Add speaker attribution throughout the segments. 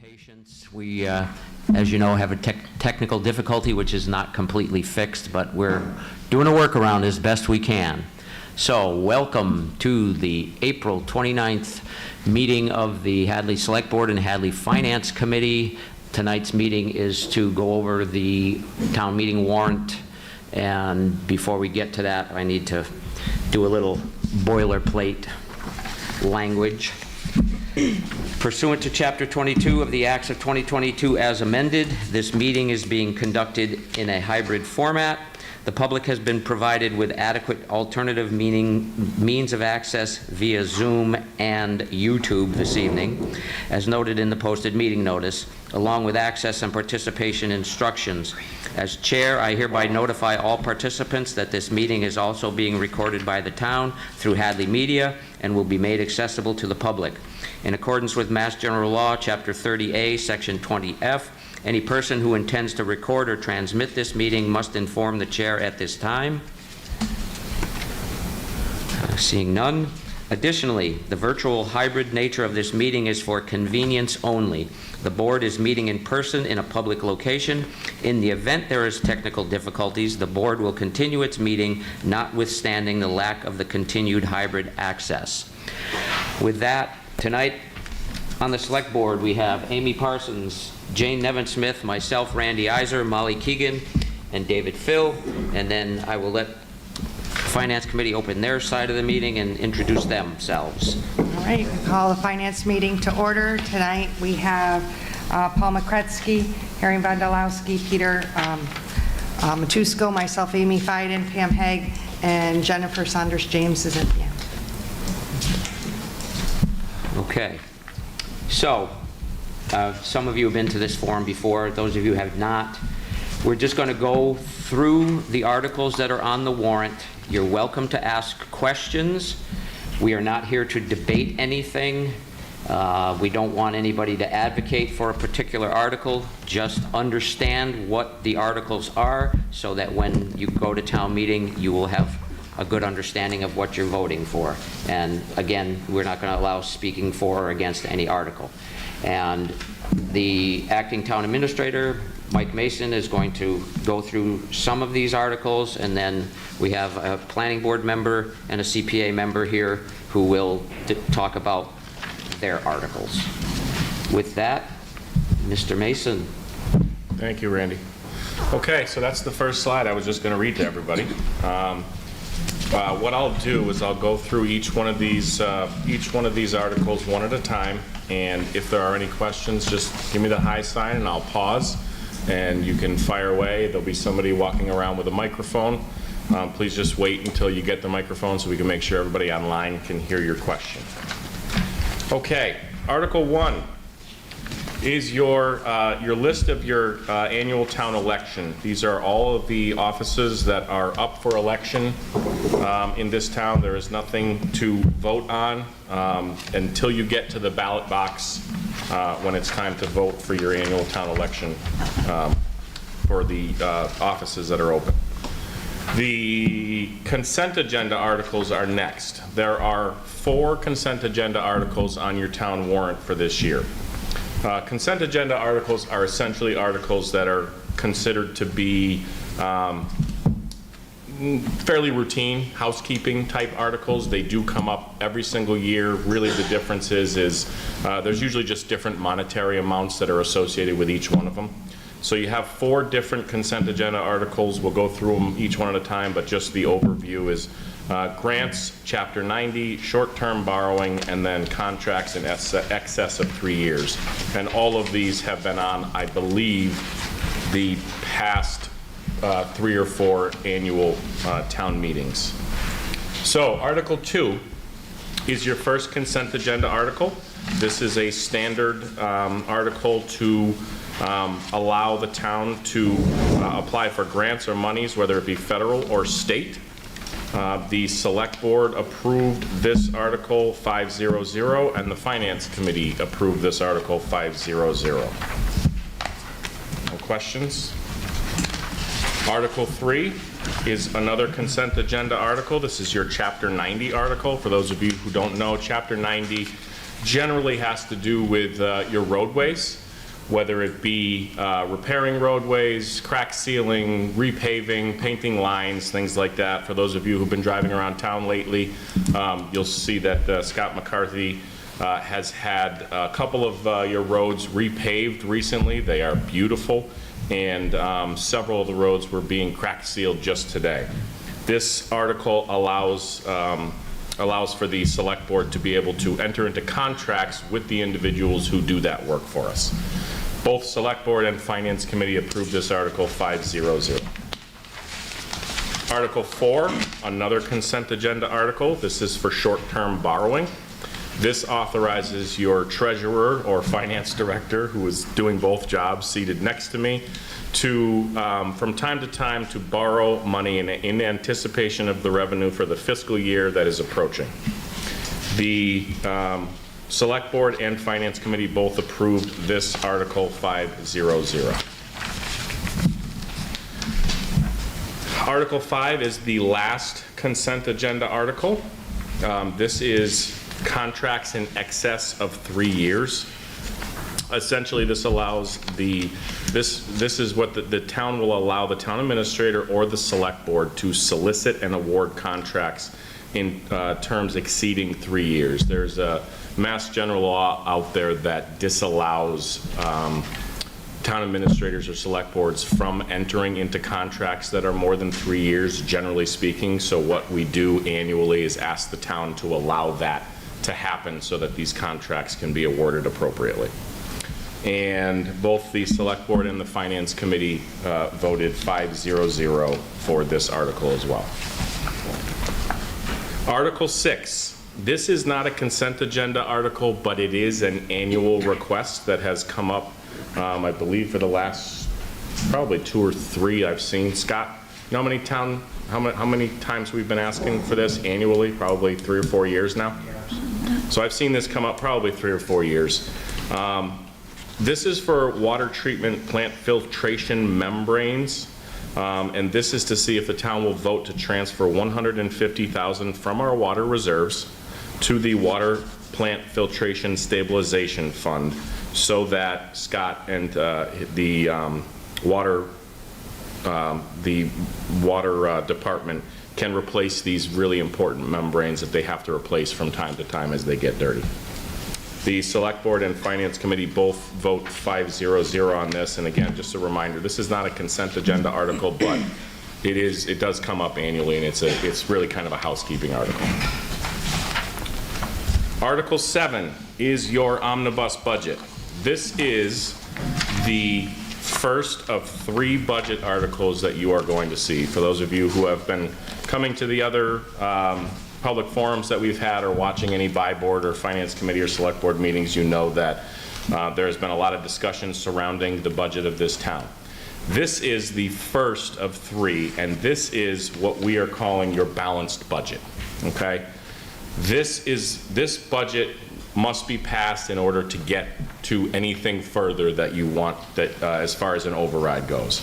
Speaker 1: patience. We, as you know, have a technical difficulty which is not completely fixed, but we're doing a workaround as best we can. So, welcome to the April 29th meeting of the Hadley Select Board and Hadley Finance Committee. Tonight's meeting is to go over the town meeting warrant, and before we get to that, I need to do a little boilerplate language. Pursuant to Chapter 22 of the Acts of 2022 as amended, this meeting is being conducted in a hybrid format. The public has been provided with adequate alternative means of access via Zoom and YouTube this evening, as noted in the posted meeting notice, along with access and participation instructions. As chair, I hereby notify all participants that this meeting is also being recorded by the town through Hadley Media and will be made accessible to the public. In accordance with Mass General Law, Chapter 30A, Section 20F, any person who intends to record or transmit this meeting must inform the chair at this time. Seeing none. Additionally, the virtual hybrid nature of this meeting is for convenience only. The board is meeting in person in a public location. In the event there is technical difficulties, the board will continue its meeting, notwithstanding the lack of the continued hybrid access. With that, tonight on the select board we have Amy Parsons, Jane Nevin-Smith, myself, Randy Iser, Molly Keegan, and David Phil, and then I will let Finance Committee open their side of the meeting and introduce themselves.
Speaker 2: All right, we call the Finance meeting to order. Tonight we have Paul McCretsky, Harry Vandalowski, Peter Matusko, myself, Amy Fiden, Pam Haig, and Jennifer Saunders James is at the end.
Speaker 1: Okay, so some of you have been to this forum before. Those of you who have not, we're just going to go through the articles that are on the warrant. You're welcome to ask questions. We are not here to debate anything. We don't want anybody to advocate for a particular article. Just understand what the articles are so that when you go to town meeting, you will have a good understanding of what you're voting for. And again, we're not going to allow speaking for or against any article. And the acting town administrator, Mike Mason, is going to go through some of these articles, and then we have a planning board member and a CPA member here who will talk about their articles. With that, Mr. Mason.
Speaker 3: Thank you, Randy. Okay, so that's the first slide I was just going to read to everybody. What I'll do is I'll go through each one of these articles one at a time, and if there are any questions, just give me the high sign and I'll pause, and you can fire away. There'll be somebody walking around with a microphone. Please just wait until you get the microphone so we can make sure everybody online can hear your question. Okay, Article 1 is your list of your annual town election. These are all of the offices that are up for election in this town. There is nothing to vote on until you get to the ballot box when it's time to vote for your annual town election for the offices that are open. The consent agenda articles are next. There are 4 consent agenda articles on your town warrant for this year. Consent agenda articles are essentially articles that are considered to be fairly routine housekeeping type articles. They do come up every single year. Really the difference is there's usually just different monetary amounts that are associated with each one of them. So you have 4 different consent agenda articles. We'll go through them each one at a time, but just the overview is grants, Chapter 90, short-term borrowing, and then contracts in excess of 3 years. And all of these have been on, I believe, the past 3 or 4 annual town meetings. So Article 2 is your first consent agenda article. This is a standard article to allow the town to apply for grants or monies, whether it be federal or state. The select board approved this article 500, and the finance committee approved this article 500. No questions? Article 3 is another consent agenda article. This is your Chapter 90 article. For those of you who don't know, Chapter 90 generally has to do with your roadways. whether it be repairing roadways, crack sealing, repaving, painting lines, things like that. For those of you who've been driving around town lately, you'll see that Scott McCarthy has had a couple of your roads repaved recently. They are beautiful, and several of the roads were being crack sealed just today. This article allows for the select board to be able to enter into contracts with the individuals who do that work for us. Both select board and finance committee approved this article 500. Article 4, another consent agenda article. This is for short-term borrowing. This authorizes your treasurer or finance director, who is doing both jobs, seated next to me, to, from time to time, to borrow money in anticipation of the revenue for the fiscal year that is approaching. The Select Board and Finance Committee both approved this Article 500. Article 5 is the last consent agenda article. This is contracts in excess of 3 years. Essentially, this allows this is what the town will allow the town administrator or the select board to solicit and award contracts in terms exceeding 3 years. There's a Mass General Law out there that disallows town administrators or select boards from entering into contracts that are more than 3 years, generally speaking. So what we do annually is ask the town to allow that to happen so that these contracts can be awarded appropriately. And both the Select Board and the Finance Committee voted 500 for this article as well. Article 6. This is not a consent agenda article, but it is an annual request that has come up, I believe, for the last probably 2 or 3 I've seen. Scott, you know how many times we've been asking for this annually? Probably 3 or 4 years now. So I've seen this come up probably 3 or 4 years. This is for water treatment plant filtration membranes, and this is to see if the town will vote to transfer $150,000 from our water reserves to the water plant filtration stabilization fund, so that Scott and the water department can replace these really important membranes that they have to replace from time to time as they get dirty. The Select Board and Finance Committee both vote 500 on this, and again, just a reminder, this is not a consent agenda article, but it does come up annually, and it's really kind of a housekeeping article. Article 7 is your omnibus budget. This is the first of 3 budget articles that you are going to see. For those of you who have been coming to the other public forums that we've had or watching any buy board or finance committee or select board meetings, you know that there has been a lot of discussion surrounding the budget of this town. This is the first of 3, and this is what we are calling your balanced budget, okay? This budget must be passed in order to get to anything further that you want, that as far as an override goes.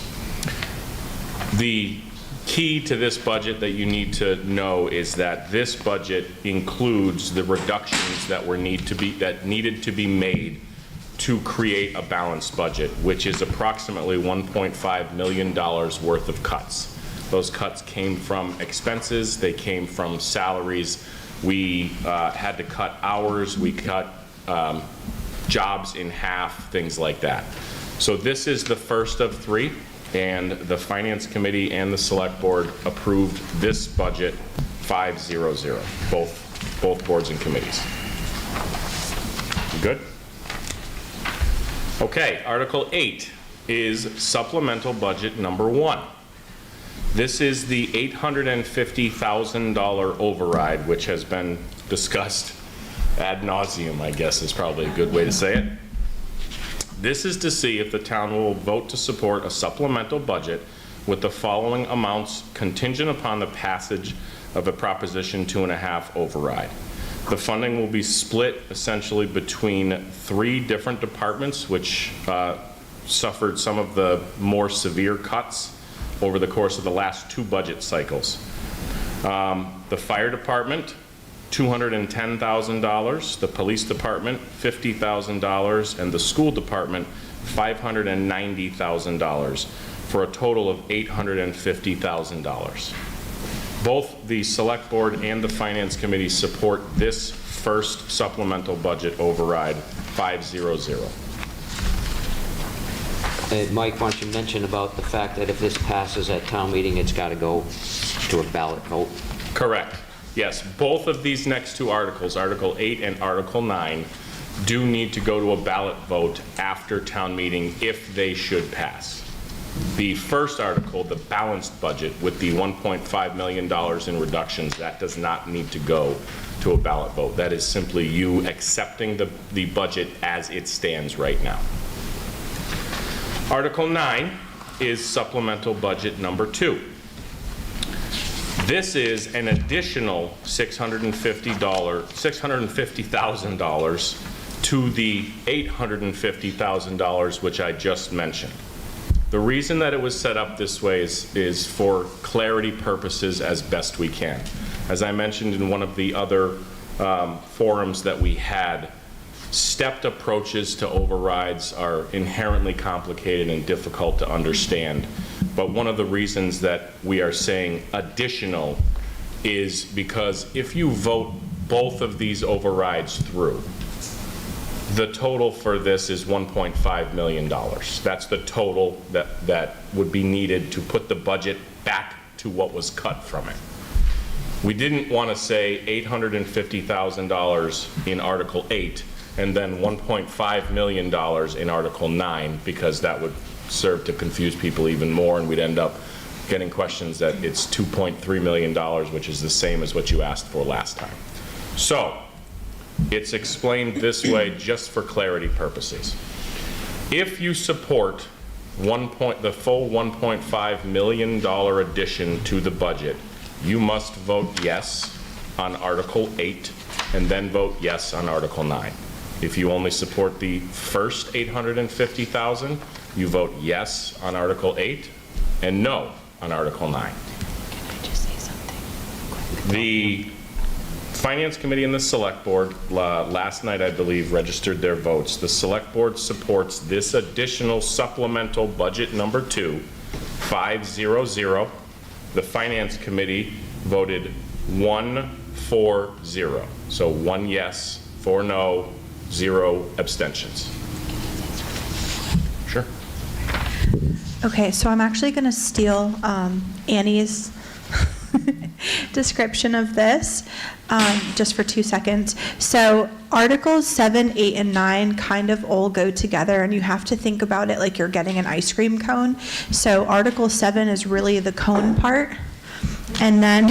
Speaker 3: The key to this budget that you need to know is that this budget includes the reductions that needed to be made to create a balanced budget, which is approximately $1.5 million worth of cuts. Those cuts came from expenses, they came from salaries. We had to cut hours, we cut jobs in half, things like that. So this is the first of 3. And the Finance Committee and the Select Board approved this budget 500, both boards and committees. Good? Okay, Article 8 is supplemental budget number 1. This is the $850,000 override, which has been discussed ad nauseum, I guess is probably a good way to say it. This is to see if the town will vote to support a supplemental budget with the following amounts contingent upon the passage of a Proposition 2.5 override. The funding will be split essentially between 3 different departments which suffered some of the more severe cuts over the course of the last 2 budget cycles. The fire department, $210,000, the police department, $50,000, and the school department, $590,000 for a total of $850,000. Both the Select Board and the Finance Committee support this first supplemental budget override, 500.
Speaker 1: Mike, why don't you mention about the fact that if this passes at town meeting, it's got to go to a ballot vote?
Speaker 3: Correct. Yes, both of these next two articles, Article 8 and Article 9, do need to go to a ballot vote after town meeting if they should pass. The first article, the balanced budget with the $1.5 million in reductions, that does not need to go to a ballot vote. That is simply you accepting the budget as it stands right now. Article 9 is supplemental budget number 2. This is an additional $650,000 to the $850,000 which I just mentioned. The reason that it was set up this way is for clarity purposes as best we can. As I mentioned in one of the other forums that we had, stepped approaches to overrides are inherently complicated and difficult to understand. But one of the reasons that we are saying additional is because if you vote both of these overrides through, the total for this is $1.5 million. That's the total that would be needed to put the budget back to what was cut from it. We didn't want to say $850,000 in Article 8 and then $1.5 million in Article 9, because that would serve to confuse people even more, and we'd end up getting questions that it's $2.3 million, which is the same as what you asked for last time. So it's explained this way just for clarity purposes. If you support the full $1.5 million addition to the budget, you must vote yes on Article 8 and then vote yes on Article 9. If you only support the first $850,000, you vote yes on Article 8 and no on Article 9.
Speaker 4: Can I just say something?
Speaker 3: The Finance Committee and the Select Board last night, I believe, registered their votes. The Select Board supports this additional supplemental budget number 2, 500. The Finance Committee voted 140. So 1 yes, 4 no, 0 abstentions. Sure.
Speaker 4: Okay, so I'm actually going to steal Annie's description of this just for 2 seconds. So Articles 7, 8, and 9 kind of all go together, and you have to think about it like you're getting an ice cream cone. So Article 7 is really the cone part, and then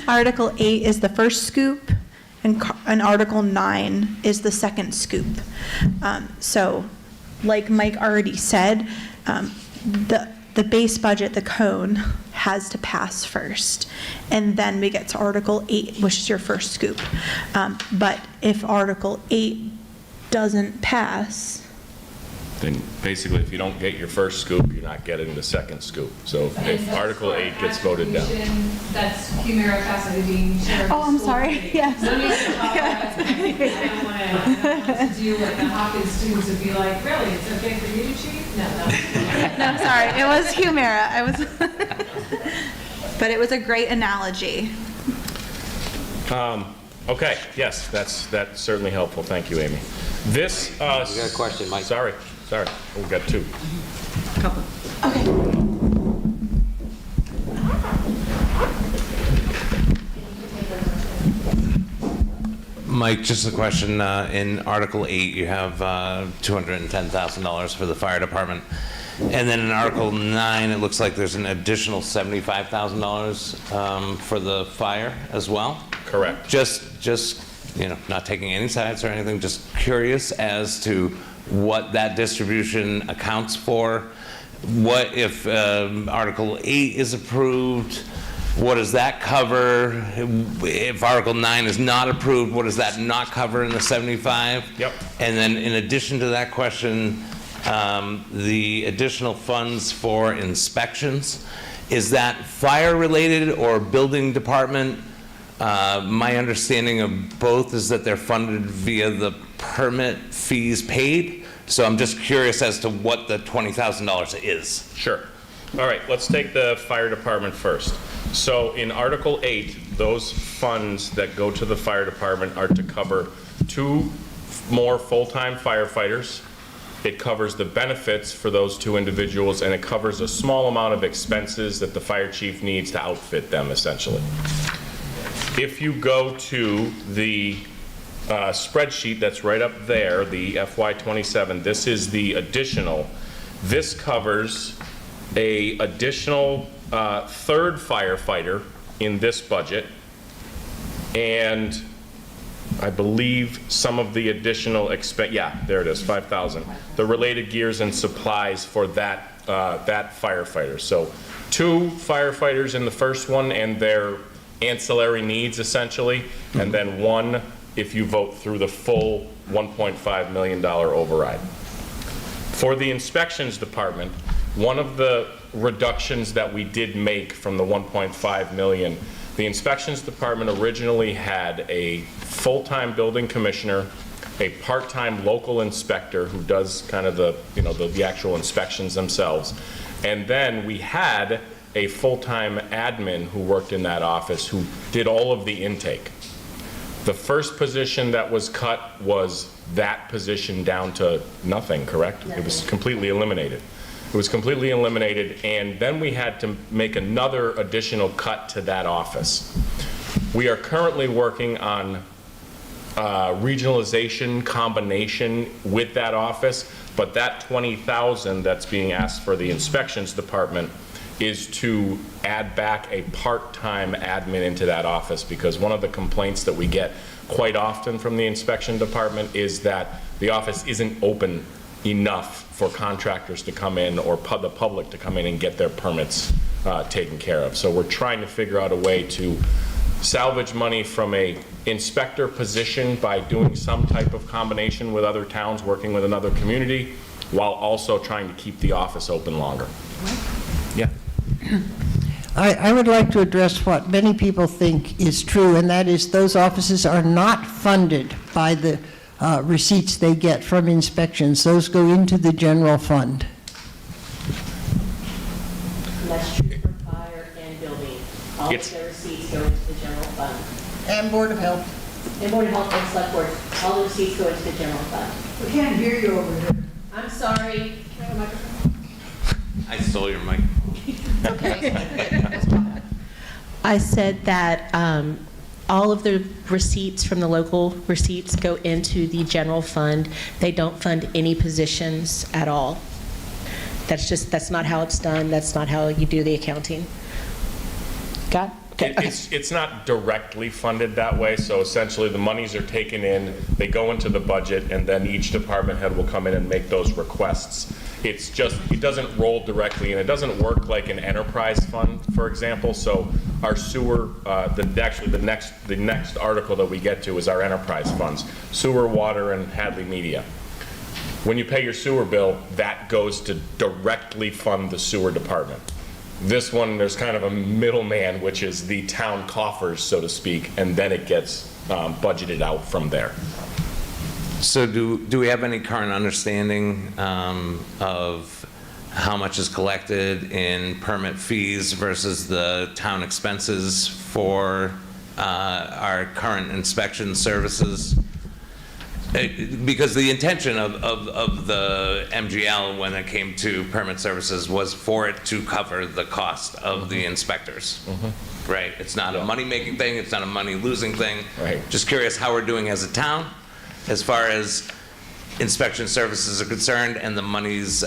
Speaker 4: Article 8 is the first scoop, and Article 9 is the second scoop. So like Mike already said, the base budget, the cone, has to pass first. And then we get to Article 8, which is your first scoop. But if Article 8 doesn't pass,
Speaker 3: Then basically, if you don't get your first scoop, you're not getting the second scoop. So if Article 8 gets voted down.
Speaker 5: That's Humira Cassidy, Chair of the
Speaker 4: oh, I'm
Speaker 5: school
Speaker 4: sorry,
Speaker 5: committee.
Speaker 4: yes.
Speaker 5: Let me apologize. I don't want to deal with the Hopkins students and be like, really, it's okay for you to cheat? No.
Speaker 4: No, sorry, it was Humira. But it was a great analogy.
Speaker 3: Okay, yes, that's certainly helpful. Thank you, Amy. This,
Speaker 1: You got a question, Mike?
Speaker 3: Sorry. Oh, we've got 2.
Speaker 6: Mike, just a question. In Article 8, you have $210,000 for the fire department. And then in Article 9, it looks like there's an additional $75,000 for the fire as well?
Speaker 3: Correct.
Speaker 6: Just, not taking any sides or anything, just curious as to what that distribution accounts for. What if Article 8 is approved? What does that cover? If Article 9 is not approved, what does that not cover in the 75?
Speaker 3: Yep.
Speaker 6: And then in addition to that question, the additional funds for inspections, is that fire-related or building department? My understanding of both is that they're funded via the permit fees paid, So I'm just curious as to what the $20,000 is.
Speaker 3: Sure. All right, let's take the fire department first. So in Article 8, those funds that go to the fire department are to cover 2 more full-time firefighters. It covers the benefits for those 2 individuals, and it covers a small amount of expenses that the fire chief needs to outfit them, essentially. If you go to the spreadsheet that's right up there, the FY27, this is the additional. This covers a additional 3rd firefighter in this budget, and I believe some of the additional yeah, there it is, 5,000. The related gears and supplies for that firefighter. So 2 firefighters in the first one and their ancillary needs, essentially, and then 1 if you vote through the full $1.5 million override. For the inspections department, one of the reductions that we did make from the 1.5 million, the inspections department originally had a full-time building commissioner, a part-time local inspector who does kind of the actual inspections themselves, and then we had a full-time admin who worked in that office who did all of the intake. The first position that was cut was that position down to nothing, correct? It was completely eliminated. It was completely eliminated, and then we had to make another additional cut to that office. We are currently working on regionalization combination with that office, but that 20,000 that's being asked for the inspections department is to add back a part-time admin into that office, because one of the complaints that we get quite often from the inspection department is that the office isn't open enough for contractors to come in or the public to come in and get their permits taken care of. So we're trying to figure out a way to salvage money from a inspector position by doing some type of combination with other towns, working with another community, while also trying to keep the office open longer. Yeah.
Speaker 7: I would like to address what many people think is true, and that is those offices are not funded by the receipts they get from inspections. Those go into the general fund.
Speaker 8: And that's true for fire and building. All
Speaker 3: It's-
Speaker 8: of their receipts go into the general fund.
Speaker 7: And Board of Health.
Speaker 8: And Board of Health and Select Board, all the receipts go into the general fund.
Speaker 2: We can't hear you over here.
Speaker 8: I'm sorry. Can I have a microphone?
Speaker 6: I stole your mic.
Speaker 8: I said that all of the receipts from the local receipts go into the general fund. They don't fund any positions at all. That's not how it's done. That's not how you do the accounting. Got it? Okay.
Speaker 3: It's not directly funded that way, so essentially the monies are taken in, they go into the budget, and then each department head will come in and make those requests. It's just, it doesn't roll directly, and it doesn't work like an enterprise fund, for example. So our sewer, the next article that we get to is our enterprise funds, sewer, water, and Hadley Media. When you pay your sewer bill, that goes to directly fund the sewer department. This one, there's kind of a middleman, which is the town coffers, so to speak, and then it gets budgeted out from there.
Speaker 6: So do we have any current understanding of how much is collected in permit fees versus the town expenses for our current inspection services? Because the intention of the MGL when it came to permit services was for it to cover the cost of the inspectors. Right? It's not a money-making thing, it's not a money-losing thing.
Speaker 3: Right.
Speaker 6: Just curious how we're doing as a town as far as inspection services are concerned and the monies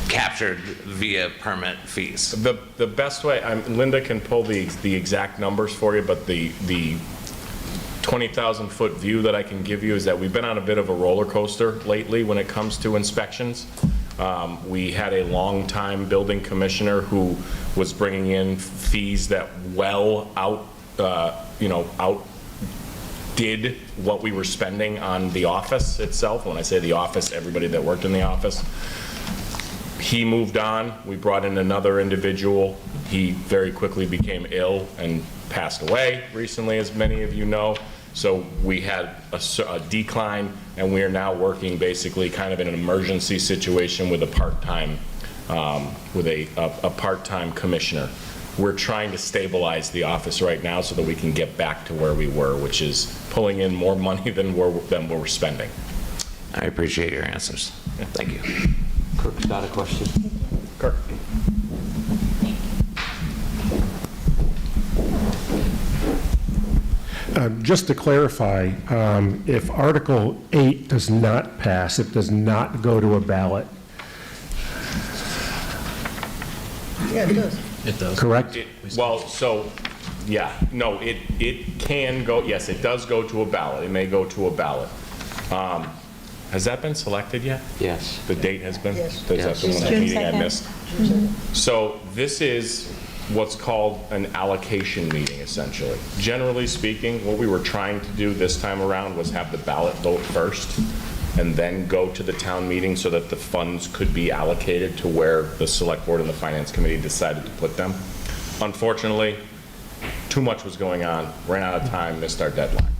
Speaker 6: captured via permit fees.
Speaker 3: The best way, Linda can pull the exact numbers for you, but the 20,000-foot view that I can give you is that we've been on a bit of a roller coaster lately when it comes to inspections. We had a long-time building commissioner who was bringing in fees that outdid what we were spending on the office itself. When I say the office, everybody that worked in the office. He moved on. We brought in another individual. He very quickly became ill and passed away recently, as many of you know. So we had a decline, and we are now working basically kind of in an emergency situation with a part-time, a part-time commissioner. We're trying to stabilize the office right now so that we can get back to where we were, which is pulling in more money than we're spending.
Speaker 6: I appreciate your answers. Thank you.
Speaker 1: Kirk's got a question.
Speaker 3: Kirk?
Speaker 9: Just to clarify, if Article 8 does not pass, it does not go to a ballot,
Speaker 7: Yeah, it does.
Speaker 10: It does.
Speaker 9: correct?
Speaker 3: Well, so, yeah, no, it can go, yes, it does go to a ballot. It may go to a ballot. Has that been selected yet?
Speaker 1: Yes.
Speaker 3: The date has been?
Speaker 7: Yes.
Speaker 3: Is that the one
Speaker 4: June
Speaker 3: meeting I
Speaker 4: 2nd.
Speaker 3: missed? So this is what's called an allocation meeting, essentially. Generally speaking, what we were trying to do this time around was have the ballot vote first and then go to the town meeting so that the funds could be allocated to where the select board and the finance committee decided to put them. Unfortunately, too much was going on, ran out of time, missed our deadline.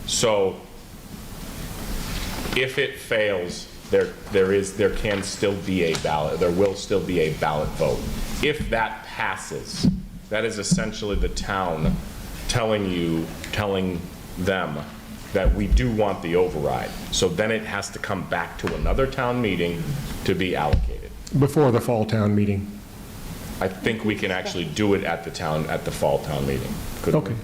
Speaker 3: So if it fails, there can still be a ballot, there will still be a ballot vote. If that passes, that is essentially the town telling them that we do want the override. So then it has to come back to another town meeting to be allocated.
Speaker 9: Before the fall town meeting.
Speaker 3: I think we can actually do it at the fall town meeting. couldn't we?
Speaker 9: Okay.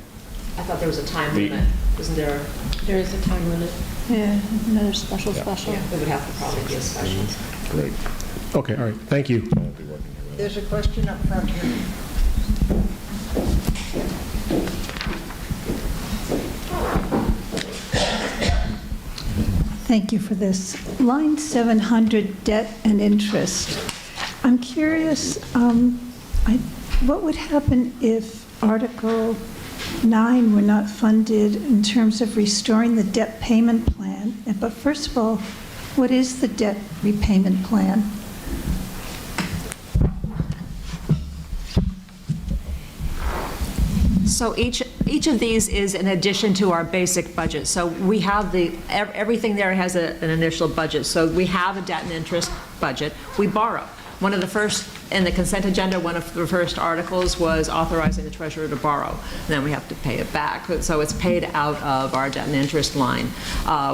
Speaker 11: I thought there was a time
Speaker 3: The-
Speaker 11: limit. Isn't there?
Speaker 8: There is a time limit.
Speaker 4: Yeah, another special.
Speaker 11: Yeah, it would have to probably be a special.
Speaker 3: Great.
Speaker 9: Okay, all right, thank you.
Speaker 7: There's a question up front here.
Speaker 12: Thank you for this. Line 700, debt and interest. I'm curious, what would happen if Article 9 were not funded in terms of restoring the debt payment plan? But first of all, what is the debt repayment plan?
Speaker 11: So each of these is in addition to our basic budget. So we have everything there has an initial budget. So we have a debt and interest budget. We borrow. One of the first, in the consent agenda, one of the first articles was authorizing the treasurer to borrow. And then we have to pay it back. So it's paid out of our debt and interest line.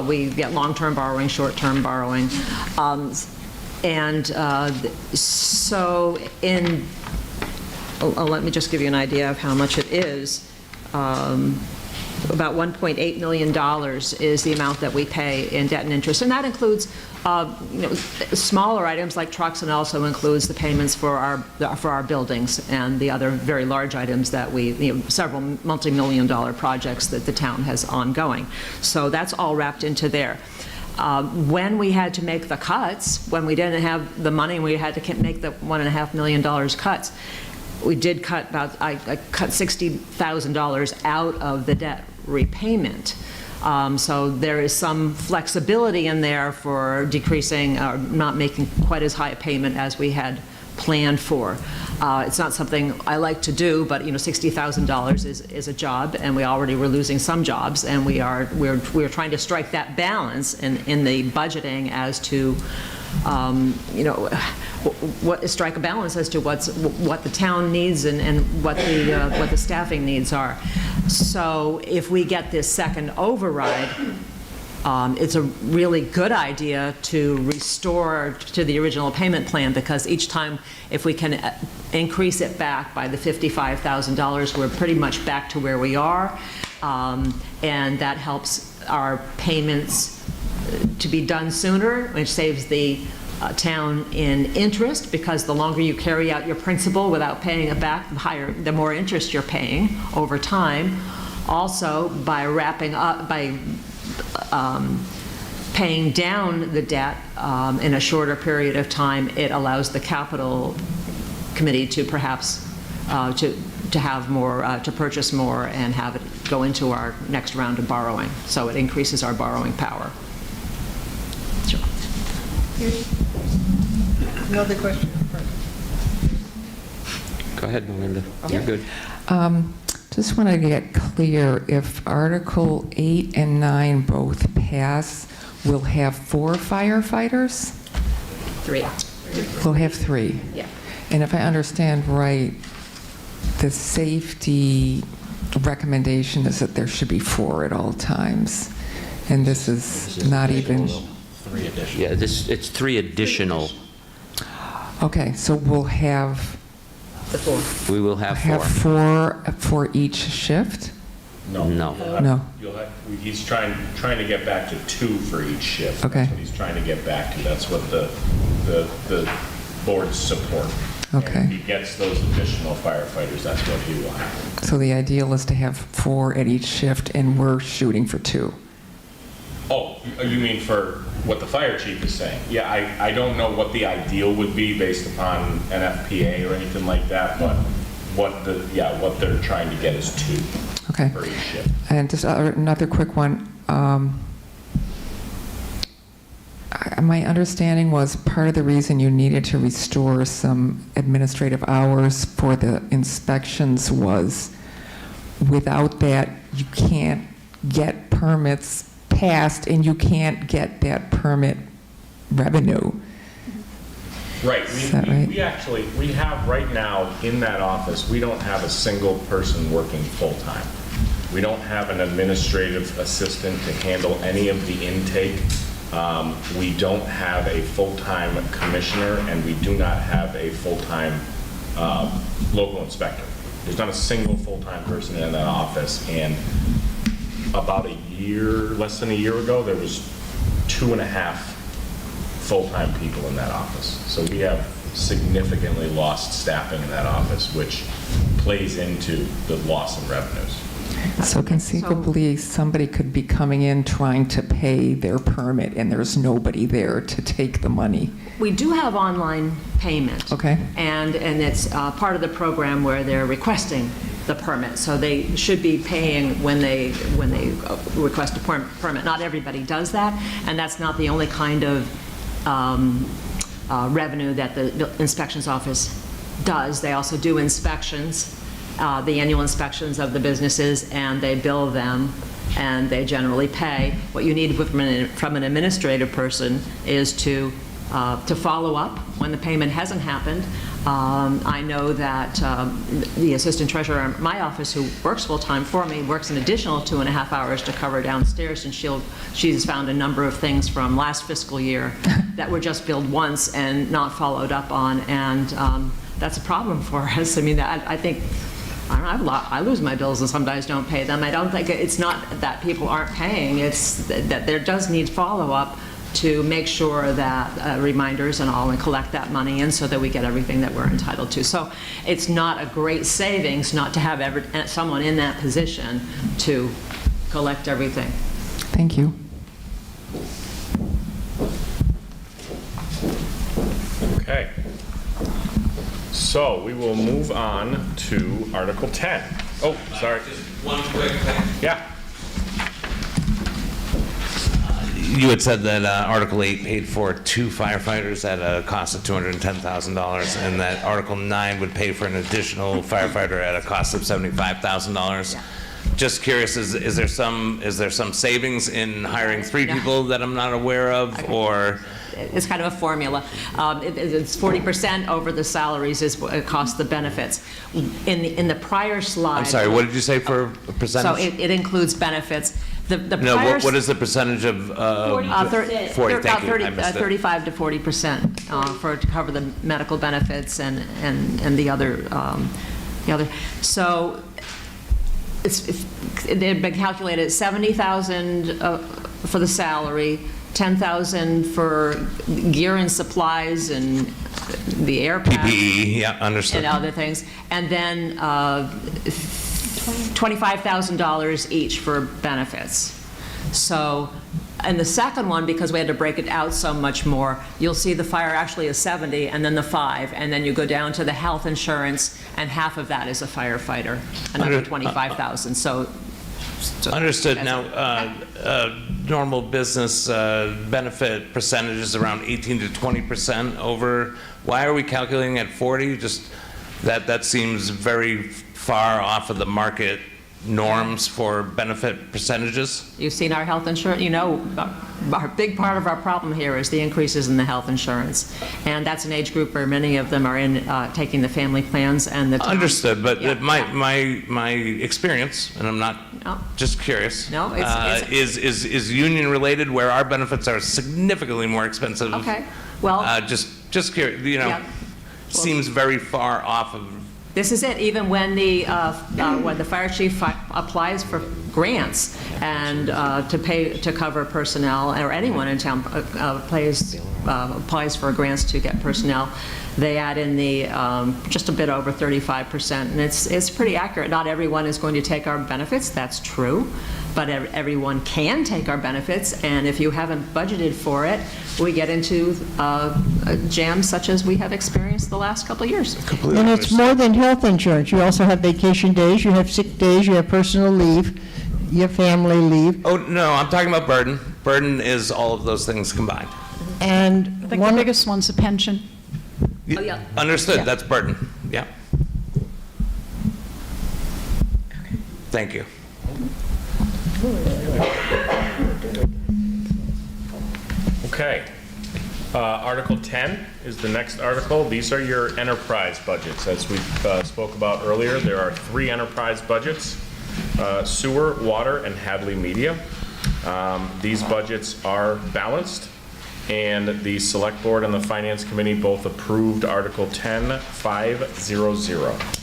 Speaker 11: We get long-term borrowing, short-term borrowing. So let me just give you an idea of how much it is. About $1.8 million is the amount that we pay in debt and interest. And that includes smaller items like trucks, and also includes the payments for our buildings and the other very large items that several multi-million-dollar projects that the town has ongoing. So that's all wrapped into there. When we had to make the cuts, when we didn't have the money and we had to make the $1.5 million cuts, we did cut I cut $60,000 out of the debt repayment. So there is some flexibility in there for decreasing or not making quite as high a payment as we had planned for. It's not something I like to do, but $60,000 is a job, and we already were losing some jobs, and we're trying to strike that balance in the budgeting as to strike a balance as to what the town needs and what the staffing needs are. So if we get this second override, it's a really good idea to restore to the original payment plan, because each time, if we can increase it back by the $55,000, we're pretty much back to where we are, and that helps our payments to be done sooner, which saves the town in interest, because the longer you carry out your principal without paying it back, the more interest you're paying over time. Also, by wrapping up, by paying down the debt in a shorter period of time, it allows the capital committee to perhaps to have more, to purchase more and have it go into our next round of borrowing. So it increases our borrowing power. Sure.
Speaker 7: Another question up front.
Speaker 1: Go ahead, Melinda. You're good.
Speaker 10: Just want to get clear, if Article 8 and 9 both pass, we'll have 4 firefighters?
Speaker 11: 3.
Speaker 10: We'll have 3?
Speaker 11: Yeah.
Speaker 10: And if I understand right, the safety recommendation is that there should be 4 at all times. And this is not even...
Speaker 1: Yeah, it's 3 additional.
Speaker 10: Okay, so we'll have...
Speaker 1: We will have 4.
Speaker 10: 4 for each shift?
Speaker 3: No.
Speaker 10: No.
Speaker 3: He's trying to get back to 2 for each shift.
Speaker 10: Okay.
Speaker 3: That's what he's trying to get back to. That's what the board's support.
Speaker 10: Okay.
Speaker 3: And if he gets those additional firefighters, that's what he will have.
Speaker 10: So the ideal is to have 4 at each shift, and we're shooting for 2?
Speaker 3: Oh, you mean for what the fire chief is saying? Yeah, I don't know what the ideal would be based upon an FPA or anything like that, but what they're trying to get is 2
Speaker 10: Okay.
Speaker 3: for each shift.
Speaker 10: And just another quick one. My understanding was part of the reason you needed to restore some administrative hours for the inspections was without that, you can't get permits passed and you can't get that permit revenue.
Speaker 3: Right.
Speaker 10: Is that right?
Speaker 3: We have right now in that office, we don't have a single person working full-time. We don't have an administrative assistant to handle any of the intake. We don't have a full-time commissioner, and we do not have a full-time local inspector. There's not a single full-time person in that office, and about less than a year ago, there was 2.5 full-time people in that office. So we have significantly lost staffing in that office, which plays into the loss in revenues.
Speaker 10: So conceivably, somebody could be coming in trying to pay their permit and there's nobody there to take the money.
Speaker 11: We do have online payment.
Speaker 10: Okay.
Speaker 11: And it's part of the program where they're requesting the permit. So they should be paying when they request a permit. Not everybody does that, and that's not the only kind of revenue that the inspections office does. They also do inspections, the annual inspections of the businesses, and they bill them, and they generally pay. What you need from an administrative person is to follow up when the payment hasn't happened. I know that the assistant treasurer in my office, who works full-time for me, works an additional 2.5 hours to cover downstairs, and she's found a number of things from last fiscal year that were just billed once and not followed up on, and that's a problem for us. I mean, I think, I lose my bills and sometimes don't pay them. I don't think it's not that people aren't paying, it's that there does need follow-up to make sure that reminders and all, and collect that money in so that we get everything that we're entitled to. So it's not a great savings not to have someone in that position to collect everything.
Speaker 10: Thank you.
Speaker 3: Okay. So we will move on to Article 10. Oh, sorry.
Speaker 6: Just one quick thing.
Speaker 3: Yeah.
Speaker 6: You had said that Article 8 paid for 2 firefighters at a cost of $210,000, and that Article 9 would pay for an additional firefighter at a cost of $75,000.
Speaker 11: Yeah.
Speaker 6: Just curious, is there some savings in hiring 3 people that I'm not aware of,
Speaker 11: Okay.
Speaker 6: or?
Speaker 11: It's kind of a formula. It's 40% over the salaries is what it costs the benefits. In the prior slide.
Speaker 6: I'm sorry, what did you say for a
Speaker 11: So
Speaker 6: percentage?
Speaker 11: it includes benefits. The
Speaker 6: No,
Speaker 11: prior
Speaker 6: what is the percentage of?
Speaker 11: 40%.
Speaker 6: 40, thank
Speaker 11: About
Speaker 6: you, I missed it.
Speaker 11: 35 to 40% to cover the medical benefits and the other. So they've been calculated at 70,000 for the salary, 10,000 for gear and supplies and the air pack.
Speaker 6: PPE, yeah, understood.
Speaker 11: And other things, and then $25,000 each for benefits. So, and the second one, because we had to break it out so much more, you'll see the fire actually is 70, and then the 5, and then you go down to the health insurance, and half of that is a firefighter, another 25,000. So
Speaker 6: Understood. Now, normal business benefit percentage is around 18 to 20% over. Why are we calculating at 40? Just that seems very far off of the market norms for benefit percentages?
Speaker 11: You've seen our health insurance, you know, our big part of our problem here is the increases in the health insurance. And that's an age group where many of them are in, taking the family plans and the. town-
Speaker 6: Understood, but
Speaker 11: Yeah,
Speaker 6: my experience, and I'm
Speaker 11: No.
Speaker 6: not just curious,
Speaker 11: No, it's-
Speaker 6: is union related where our benefits are significantly more expensive.
Speaker 11: Okay, well.
Speaker 6: Just curious, you know,
Speaker 11: Yeah.
Speaker 6: seems very far off of.
Speaker 11: This is it, even when the fire chief applies for grants and to cover personnel, or anyone in town applies for grants to get personnel, they add in the, just a bit over 35%, and it's pretty accurate. Not everyone is going to take our benefits, that's true, but everyone can take our benefits, and if you haven't budgeted for it, we get into jams such as we have experienced the last couple of years.
Speaker 7: And it's more than health insurance. You also have vacation days, you have sick days, you have personal leave, you have family leave.
Speaker 6: Oh, no, I'm talking about burden. Burden is all of those things combined.
Speaker 7: And
Speaker 12: I think the biggest one's a pension.
Speaker 11: Oh, yeah.
Speaker 6: Understood, that's burden, yeah. Thank you.
Speaker 3: Okay. Article 10 is the next article. These are your enterprise budgets. As we spoke about earlier, there are 3 enterprise budgets, sewer, water, and Hadley Media. These budgets are balanced, and the Select Board and the Finance Committee both approved Article 10-500.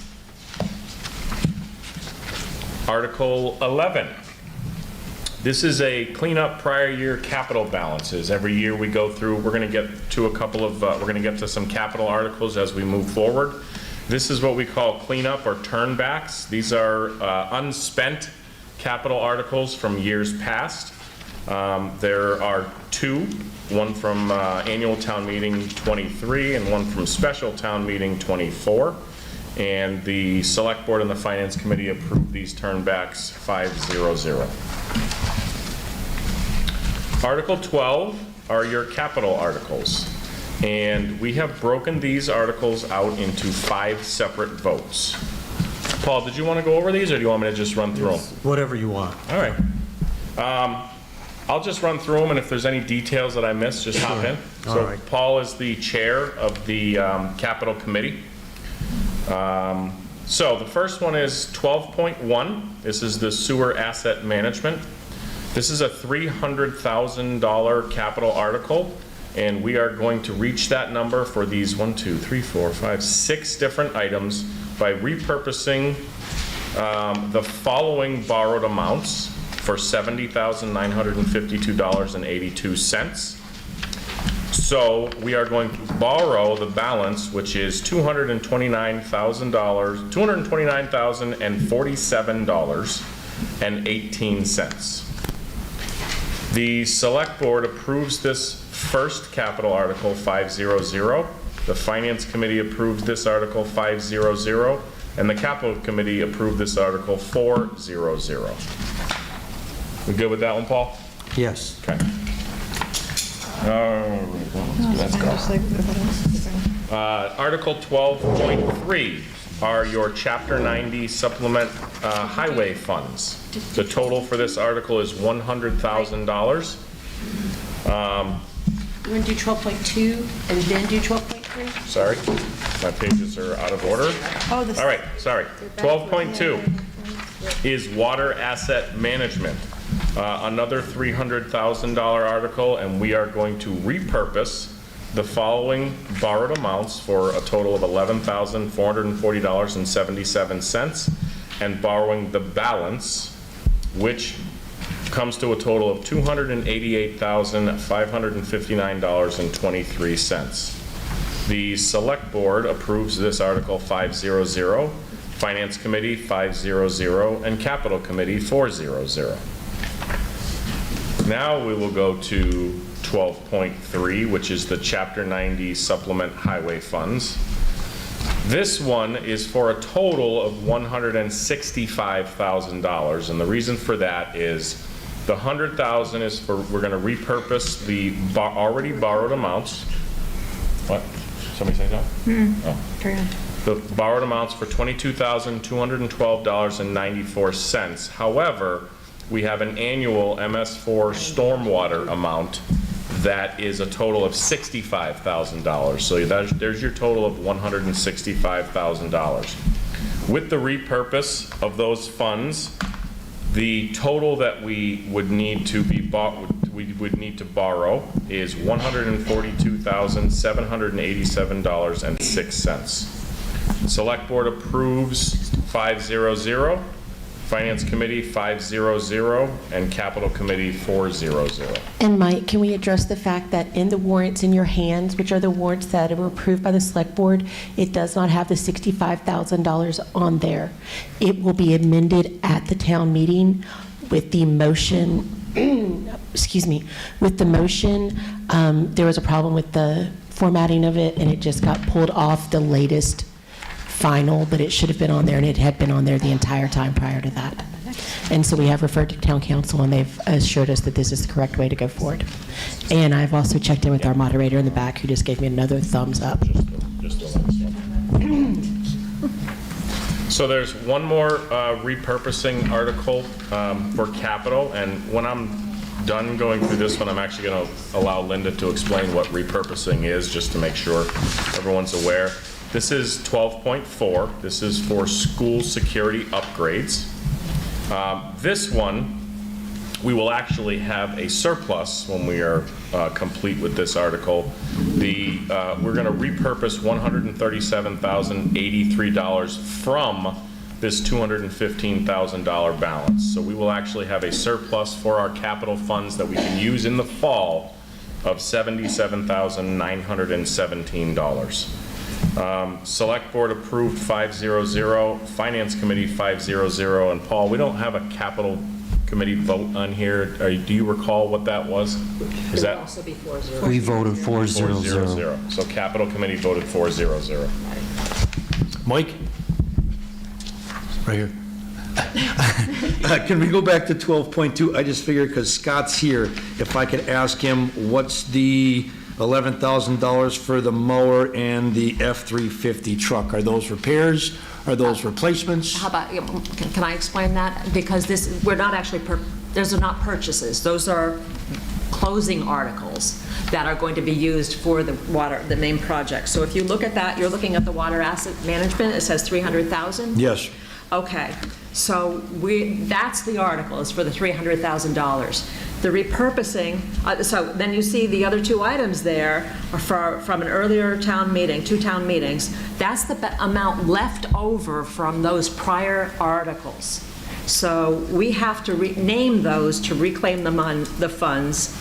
Speaker 3: Article 11. This is a cleanup prior year capital balances. Every year we go through, we're going to get to we're going to get to some capital articles as we move forward. This is what we call cleanup or turnbacks. These are unspent capital articles from years past. There are 2, one from annual town meeting 23 and one from special town meeting 24. And the Select Board and the Finance Committee approved these turnbacks 500. Article 12 are your capital articles. And we have broken these articles out into 5 separate votes. Paul, did you want to go over these, or do you want me to just run through them?
Speaker 13: Whatever you want.
Speaker 3: All right. I'll just run through them, and if there's any details that I missed, just hop in.
Speaker 13: All
Speaker 3: So
Speaker 13: right.
Speaker 3: Paul is the chair of the Capital Committee. So the first one is 12.1. This is the sewer asset management. This is a $300,000 capital article, and we are going to reach that number for these 6 different items by repurposing the following borrowed amounts for $70,952.82. So we are going to borrow the balance, which is $229,047.18. The Select Board approves this first capital article 500. The Finance Committee approves this article 500, and the Capital Committee approved this article 400. We good with that one, Paul?
Speaker 13: Yes.
Speaker 3: Okay. Let's go. Article 12.3 are your Chapter 90 supplement highway funds. The total for this article is $100,000.
Speaker 8: You want to do 12.2 and then do 12.3?
Speaker 3: Sorry, my pages are out of order.
Speaker 8: Oh, this.
Speaker 3: All right, sorry. 12.2 is water asset management. Another $300,000 article, and we are going to repurpose the following borrowed amounts for a total of $11,440.77, and borrowing the balance, which comes to a total of $288,559.23. The Select Board approves this article 500, Finance Committee 500, and Capital Committee 400. Now we will go to 12.3, which is the Chapter 90 supplement highway funds. This one is for a total of $165,000, and the reason for that is the $100,000 is for, we're going to repurpose the already borrowed amounts. What? Somebody say something? Oh. The borrowed amounts for $22,212.94. However, we have an annual MS4 stormwater amount that is a total of $65,000. So there's your total of $165,000. With the repurpose of those funds, the total that we would need to borrow is $142,787.06. Select Board approves 500, Finance Committee 500, and Capital Committee 400.
Speaker 8: And Mike, can we address the fact that in the warrants in your hands, which are the warrants that were approved by the Select Board, it does not have the $65,000 on there. It will be amended at the town meeting with the motion, excuse me, with the motion. There was a problem with the formatting of it, and it just got pulled off the latest final, but it should have been on there, and it had been on there the entire time prior to that. And so we have referred to town council, and they've assured us that this is the correct way to go forward. And I've also checked in with our moderator in the back, who just gave me another thumbs up.
Speaker 3: So there's one more repurposing article for capital, and when I'm done going through this one, I'm actually going to allow Linda to explain what repurposing is, just to make sure everyone's aware. This is 12.4. This is for school security upgrades. This one, we will actually have a surplus when we are complete with this article. We're going to repurpose $137,083 from this $215,000 balance. So we will actually have a surplus for our capital funds that we can use in the fall of $77,917. Select Board approved 500, Finance Committee 500, and Paul, we don't have a Capital Committee vote on here. Do you recall what that was? Is that
Speaker 11: also be 400.
Speaker 13: We voted 400.
Speaker 3: 400? So Capital Committee voted 400.
Speaker 13: Mike? Right here. Can we go back to 12.2? I just figured, because Scott's here, if I could ask him, what's the $11,000 for the mower and the F-350 truck? Are those repairs? Are those replacements?
Speaker 11: How about, can I explain that? Because we're not actually, those are not purchases. Those are closing articles that are going to be used for the main project. So if you look at that, you're looking at the water asset management, it says 300,000?
Speaker 13: Yes.
Speaker 11: Okay, so that's the article, is for the $300,000. The repurposing, so then you see the other two items there are from an earlier town meeting, 2 town meetings. That's the amount left over from those prior articles. So we have to rename those to reclaim the funds.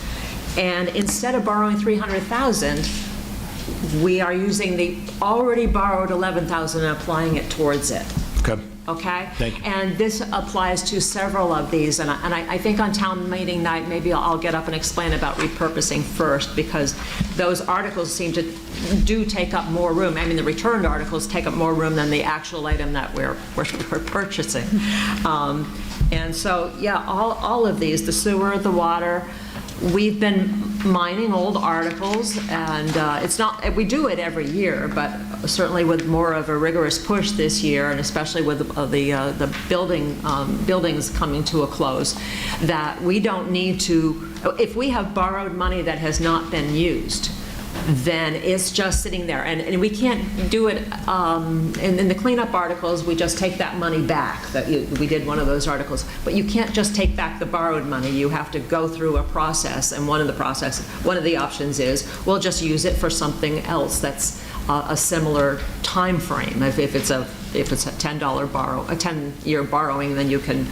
Speaker 11: And instead of borrowing $300,000, we are using the already borrowed $11,000 and applying it towards it.
Speaker 13: Okay.
Speaker 11: Okay?
Speaker 13: Thank you.
Speaker 11: And this applies to several of these, and I think on town meeting night, maybe I'll get up and explain about repurposing first, because those articles seem to take up more room. I mean, the returned articles take up more room than the actual item that we're purchasing. And so, yeah, all of these, the sewer, the water, we've been mining old articles, and it's not, we do it every year, but certainly with more of a rigorous push this year, and especially with the buildings coming to a close, that we don't need to, if we have borrowed money that has not been used, then it's just sitting there. And we can't do it, in the cleanup articles, we just take that money back. We did one of those articles. But you can't just take back the borrowed money. You have to go through a process, and one of the options is, we'll just use it for something else that's a similar time frame. If it's a $10-year borrowing, then you can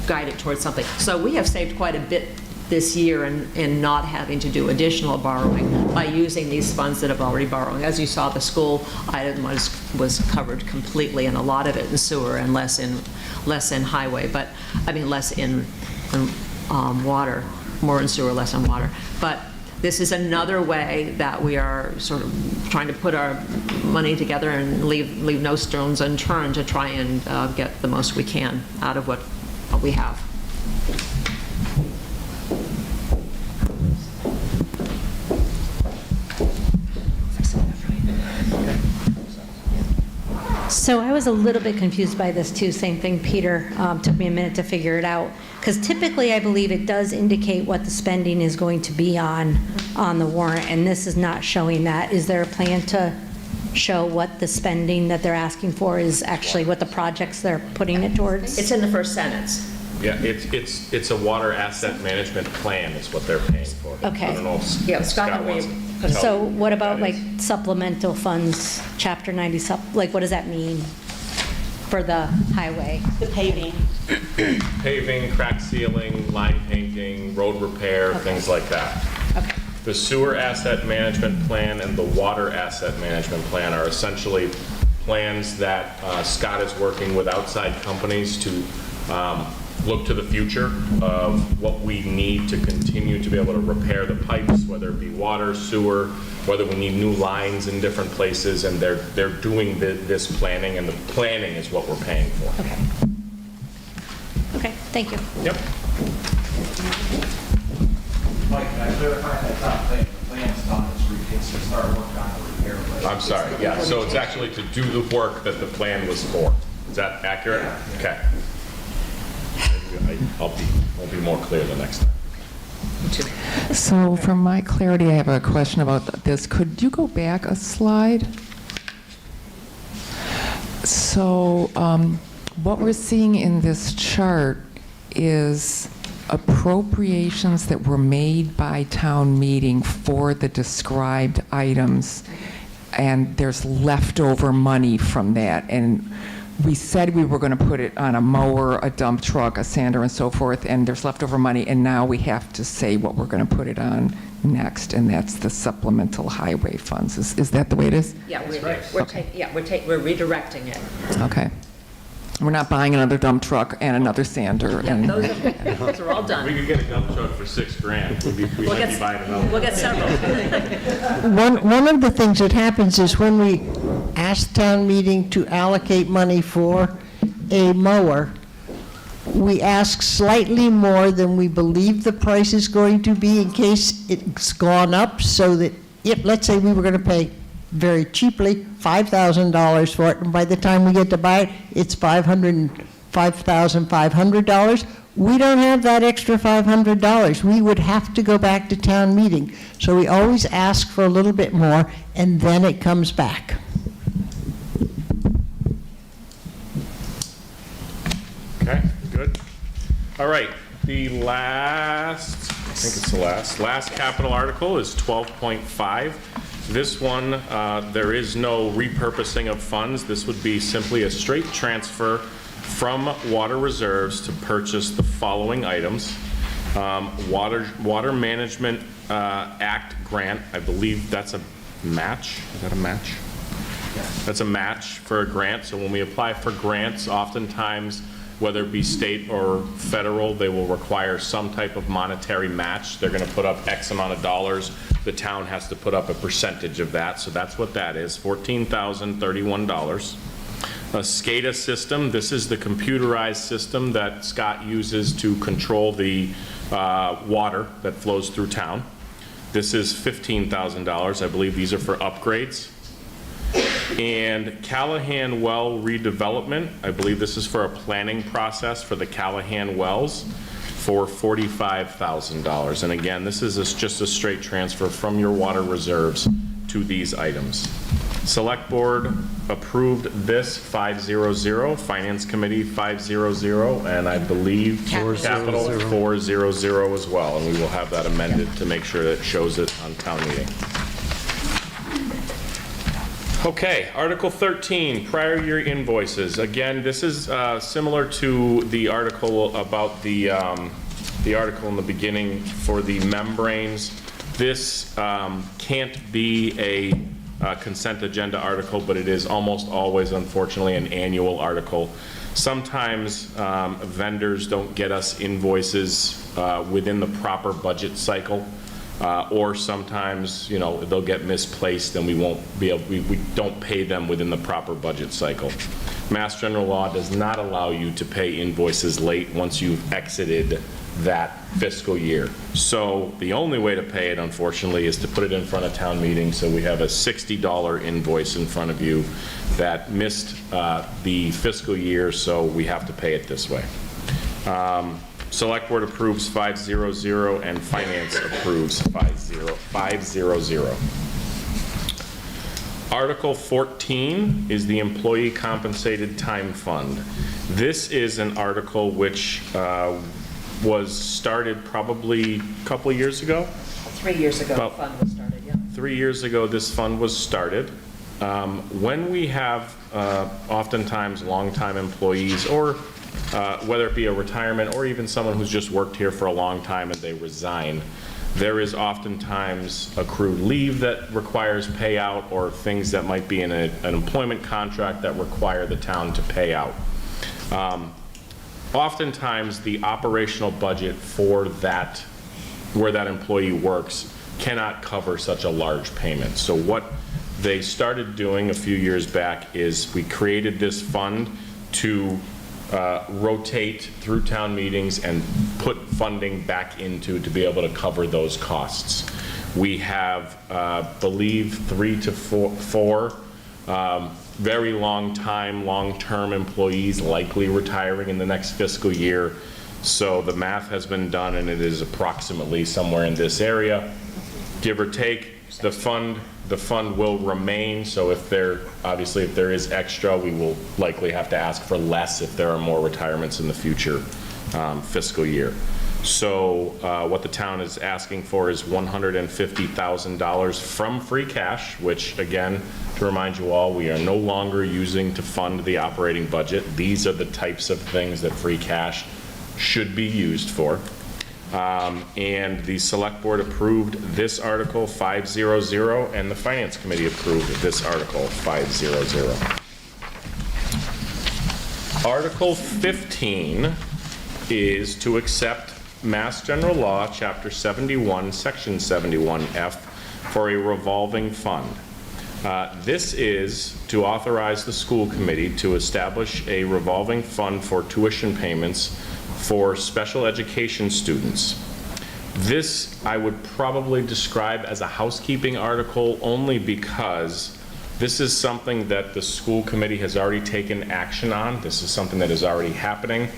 Speaker 11: guide it towards something. So we have saved quite a bit this year in not having to do additional borrowing by using these funds that have already borrowed. As you saw, the school item was covered completely, and a lot of it in sewer and less in highway, but I mean less in water, more in sewer, less in water. But this is another way that we are sort of trying to put our money together and leave no stones unturned to try and get the most we can out of what we have.
Speaker 14: So I was a little bit confused by this too, same thing, Peter, took me a minute to figure it out. Because typically, I believe it does indicate what the spending is going to be on the warrant, and this is not showing that. Is there a plan to show what the spending that they're asking for is actually what the projects they're putting it towards?
Speaker 11: It's in the first sentence.
Speaker 3: Yeah, it's a water asset management plan is what they're paying for.
Speaker 14: Okay.
Speaker 3: I don't know if
Speaker 11: Yeah, Scott
Speaker 3: Scott
Speaker 11: can
Speaker 3: wants
Speaker 11: read.
Speaker 3: to tell
Speaker 14: So
Speaker 3: you
Speaker 14: what about
Speaker 3: that
Speaker 14: like
Speaker 3: is.
Speaker 14: supplemental funds, Chapter 90, like what does that mean for the highway?
Speaker 8: The paving.
Speaker 3: Paving, crack sealing, line painting, road repair, things like that.
Speaker 14: Okay.
Speaker 3: The sewer asset management plan and the water asset management plan are essentially plans that Scott is working with outside companies to look to the future of what we need to continue to be able to repair the pipes, whether it be water, sewer, whether we need new lines in different places, and they're doing this planning, and the planning is what we're paying for.
Speaker 14: Okay. Okay, thank you.
Speaker 3: Yep.
Speaker 15: Mike, can I clarify that top thing? The plan's done, it's to start working on the repair. But
Speaker 3: I'm sorry, yeah, so it's actually to do the work that the plan was for. Is that accurate? Okay. I'll be more clear the next time.
Speaker 10: So for my clarity, I have a question about this. Could you go back a slide? So what we're seeing in this chart is appropriations that were made by town meeting for the described items, and there's leftover money from that. And we said we were going to put it on a mower, a dump truck, a sander, and so forth, and there's leftover money, and now we have to say what we're going to put it on next, and that's the supplemental highway funds. Is that the way it is?
Speaker 11: Yeah, we're redirecting it.
Speaker 10: Okay. We're not buying another dump truck and another sander.
Speaker 11: Yeah,
Speaker 10: and
Speaker 11: those are all done.
Speaker 3: We could get a dump truck for $6,000. We might be buying another.
Speaker 11: We'll get several.
Speaker 7: One of the things that happens is when we ask town meeting to allocate money for a mower, we ask slightly more than we believe the price is going to be in case it's gone up, so that if, let's say we were going to pay very cheaply $5,000 for it, and by the time we get to buy it, it's $5,500. We don't have that extra $500. We would have to go back to town meeting. So we always ask for a little bit more, and then it comes back.
Speaker 3: Okay, good. All right, the last, I think it's the last capital article is 12.5. This one, there is no repurposing of funds. This would be simply a straight transfer from water reserves to purchase the following items. Water Management Act grant, I believe that's a match. Is that a match? That's a match for a grant. So when we apply for grants, oftentimes, whether it be state or federal, they will require some type of monetary match. They're going to put up X amount of dollars. The town has to put up a percentage of that. So that's what that is, $14,031. A SCADA system, this is the computerized system that Scott uses to control the water that flows through town. This is $15,000. I believe these are for upgrades. And Callahan Well redevelopment, I believe this is for a planning process for the Callahan Wells for $45,000. And again, this is just a straight transfer from your water reserves to these items. Select Board approved this 500, Finance Committee 500, and I believe Capital 400 as well. And we will have that amended to make sure that it shows it on town meeting. Okay, Article 13, prior year invoices. Again, this is similar to the article about the article in the beginning for the membranes. This can't be a consent agenda article, but it is almost always, unfortunately, an annual article. Sometimes vendors don't get us invoices within the proper budget cycle. Or sometimes, you know, they'll get misplaced and we won't be able, we don't pay them within the proper budget cycle. Mass General Law does not allow you to pay invoices late once you've exited that fiscal year. So the only way to pay it, unfortunately, is to put it in front of town meeting. So we have a $60 invoice in front of you that missed the fiscal year, so we have to pay it this way. Select Board approves 500 and Finance approves 500. Article 14 is the Employee Compensated Time Fund. This is an article which was started probably a couple of years ago.
Speaker 11: 3 years ago, the fund was started, yeah.
Speaker 3: 3 years ago, this fund was started. When we have oftentimes longtime employees, or whether it be a retirement or even someone who's just worked here for a long time and they resign, there is oftentimes accrued leave that requires payout, or things that might be in an employment contract that require the town to pay out. Oftentimes, the operational budget for that, where that employee works, cannot cover such a large payment. So what they started doing a few years back is we created this fund to rotate through town meetings and put funding back into to be able to cover those costs. We have, believe, 3 to 4 very long-term employees likely retiring in the next fiscal year. So the math has been done, and it is approximately somewhere in this area, give or take. The fund will remain, so if there is extra, we will likely have to ask for less if there are more retirements in the future fiscal year. So what the town is asking for is $150,000 from free cash, which, again, to remind you all, we are no longer using to fund the operating budget. These are the types of things that free cash should be used for. And the Select Board approved this Article 500, and the Finance Committee approved this Article 500. Article 15 is to accept Mass General Law, Chapter 71, Section 71F, for a revolving fund. This is to authorize the school committee to establish a revolving fund for tuition payments for special education students. This I would probably describe as a housekeeping article, only because this is something that the school committee has already taken action on. This is something that is already happening.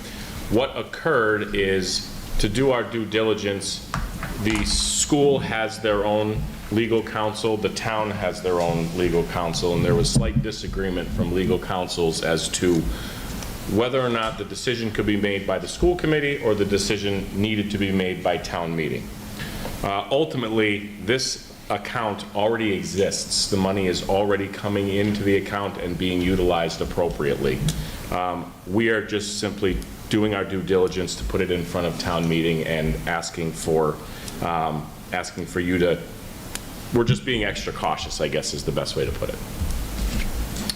Speaker 3: What occurred is, to do our due diligence, the school has their own legal counsel, the town has their own legal counsel, and there was slight disagreement from legal counsels as to whether or not the decision could be made by the school committee or the decision needed to be made by town meeting. Ultimately, this account already exists. The money is already coming into the account and being utilized appropriately. We are just simply doing our due diligence to put it in front of town meeting and asking for you to, we're just being extra cautious, I guess is the best way to put it.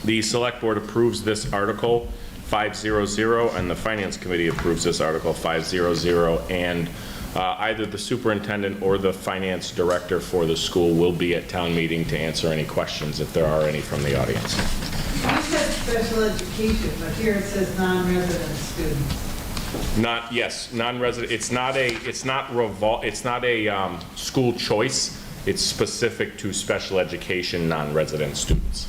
Speaker 3: The Select Board approves this Article 500, and the Finance Committee approves this Article 500, and either the superintendent or the finance director for the school will be at town meeting to answer any questions if there are any from the audience.
Speaker 5: You said special education, but here it says non-resident students.
Speaker 3: Non-resident. It's not a school choice. It's specific to special education non-resident students.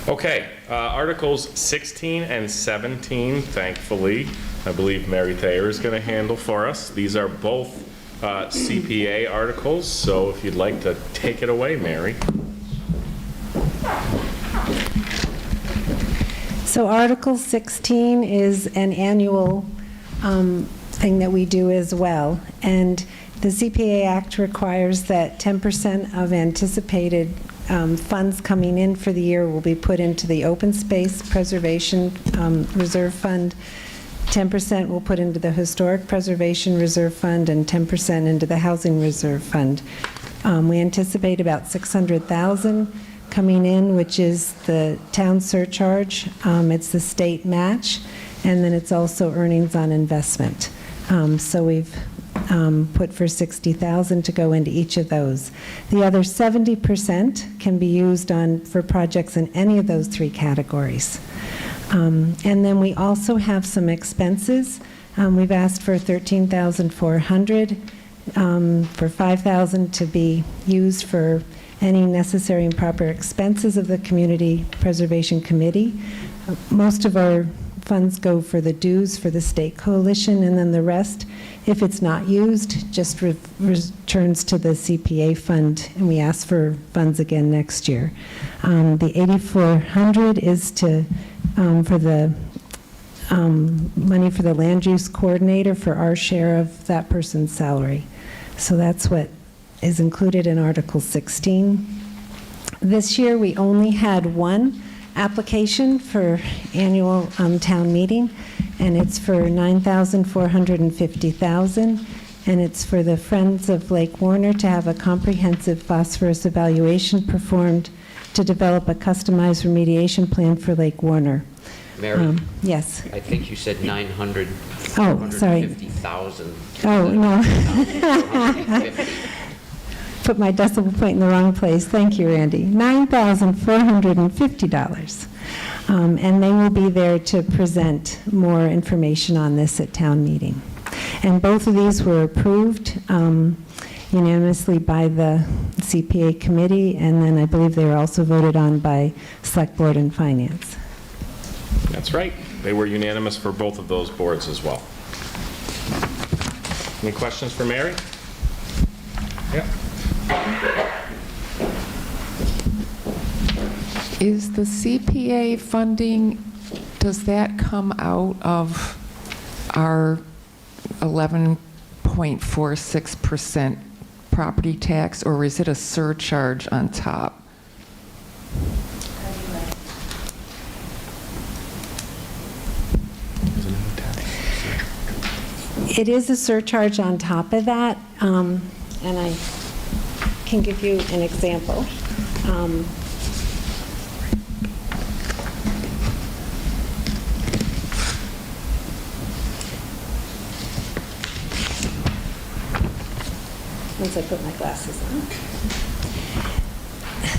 Speaker 3: Okay, Articles 16 and 17, thankfully, I believe Mary Thayer is going to handle for us. These are both CPA articles, so if you'd like to take it away, Mary.
Speaker 16: So Article 16 is an annual thing that we do as well. And the CPA Act requires that 10% of anticipated funds coming in for the year will be put into the Open Space Preservation Reserve Fund, 10% will put into the Historic Preservation Reserve Fund, and 10% into the Housing Reserve Fund. We anticipate about $600,000 coming in, which is the town surcharge. It's the state match, and then it's also earnings on investment. So we've put for $60,000 to go into each of those. The other 70% can be used for projects in any of those three categories. And then we also have some expenses. We've asked for $13,400, for $5,000 to be used for any necessary and proper expenses of the Community Preservation Committee. Most of our funds go for the dues for the state coalition, and then the rest, if it's not used, just returns to the CPA fund, and we ask for funds again next year. The $8,400 is for the money for the land use coordinator for our share of that person's salary. So that's what is included in Article 16. This year, we only had one application for annual town meeting, and it's for $9,450,000, and it's for the Friends of Lake Warner to have a comprehensive phosphorus evaluation performed to develop a customized remediation plan for Lake Warner.
Speaker 1: Mary?
Speaker 16: Yes.
Speaker 1: I think you said 900,
Speaker 16: Oh, sorry.
Speaker 1: 450,000.
Speaker 16: Oh, no.
Speaker 1: 450.
Speaker 16: Put my decimal point in the wrong place. Thank you, Randy. $9,450. And they will be there to present more information on this at town meeting. And both of these were approved unanimously by the CPA committee, and then I believe they were also voted on by Select Board and Finance.
Speaker 3: That's right. They were unanimous for both of those boards as well. Any questions for Mary? Yeah.
Speaker 10: Is the CPA funding, does that come out of our 11.46% property tax, or is it a surcharge on top?
Speaker 16: It is a surcharge on top of that, and I can give you an example. Once I put my glasses on.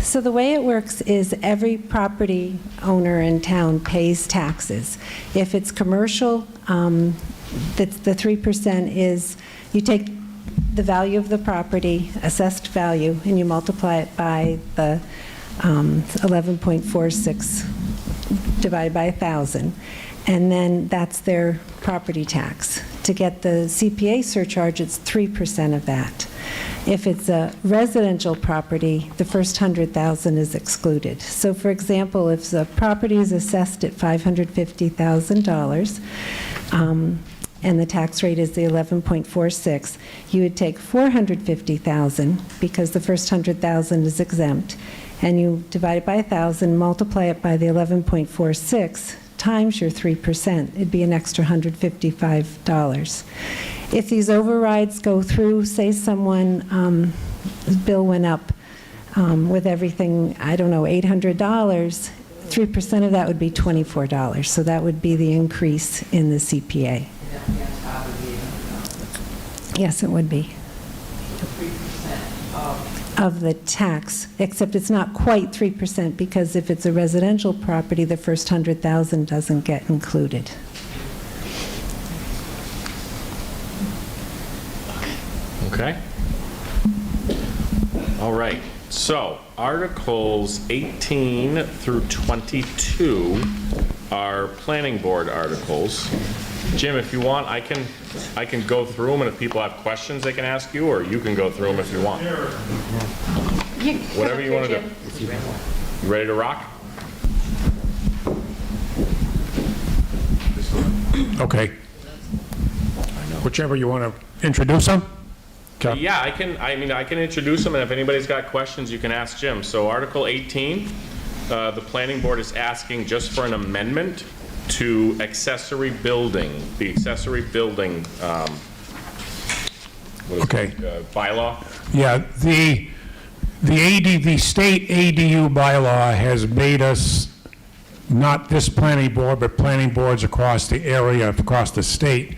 Speaker 16: So the way it works is every property owner in town pays taxes. If it's commercial, the 3% is, you take the value of the property, assessed value, and you multiply it by the 11.46 divided by 1,000, and then that's their property tax. To get the CPA surcharge, it's 3% of that. If it's a residential property, the first $100,000 is excluded. So for example, if the property is assessed at $550,000, and the tax rate is the 11.46, you would take $450,000, because the first $100,000 is exempt, and you divide it by 1,000, multiply it by the 11.46, times your 3%, it'd be an extra $155. If these overrides go through, say someone, bill went up with everything, I don't know, $800, 3% of that would be $24. So that would be the increase in the CPA. Yes, it would be. Of the tax, except it's not quite 3%, because if it's a residential property, the first $100,000 doesn't get included.
Speaker 3: Okay. All right. So Articles 18 through 22 are planning board articles. Jim, if you want, I can go through them, and if people have questions, they can ask you, or you can go through them if you want. Whatever you want to do. You ready to rock?
Speaker 9: Okay. Whichever you want to introduce them?
Speaker 3: Yeah, I can introduce them, and if anybody's got questions, you can ask Jim. So Article 18, the planning board is asking just for an amendment to accessory building, the accessory building, bylaw.
Speaker 9: Yeah, the state ADU bylaw has made us, not this planning board, but planning boards across the area, across the state,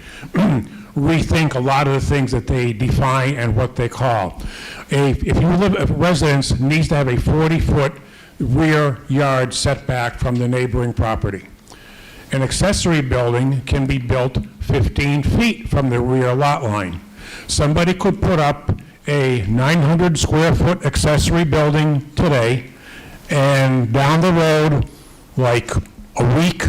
Speaker 9: rethink a lot of the things that they define and what they call. If residence needs to have a 40-foot rear yard setback from the neighboring property. An accessory building can be built 15 feet from the rear lot line. Somebody could put up a 900 square foot accessory building today, and down the road, like a week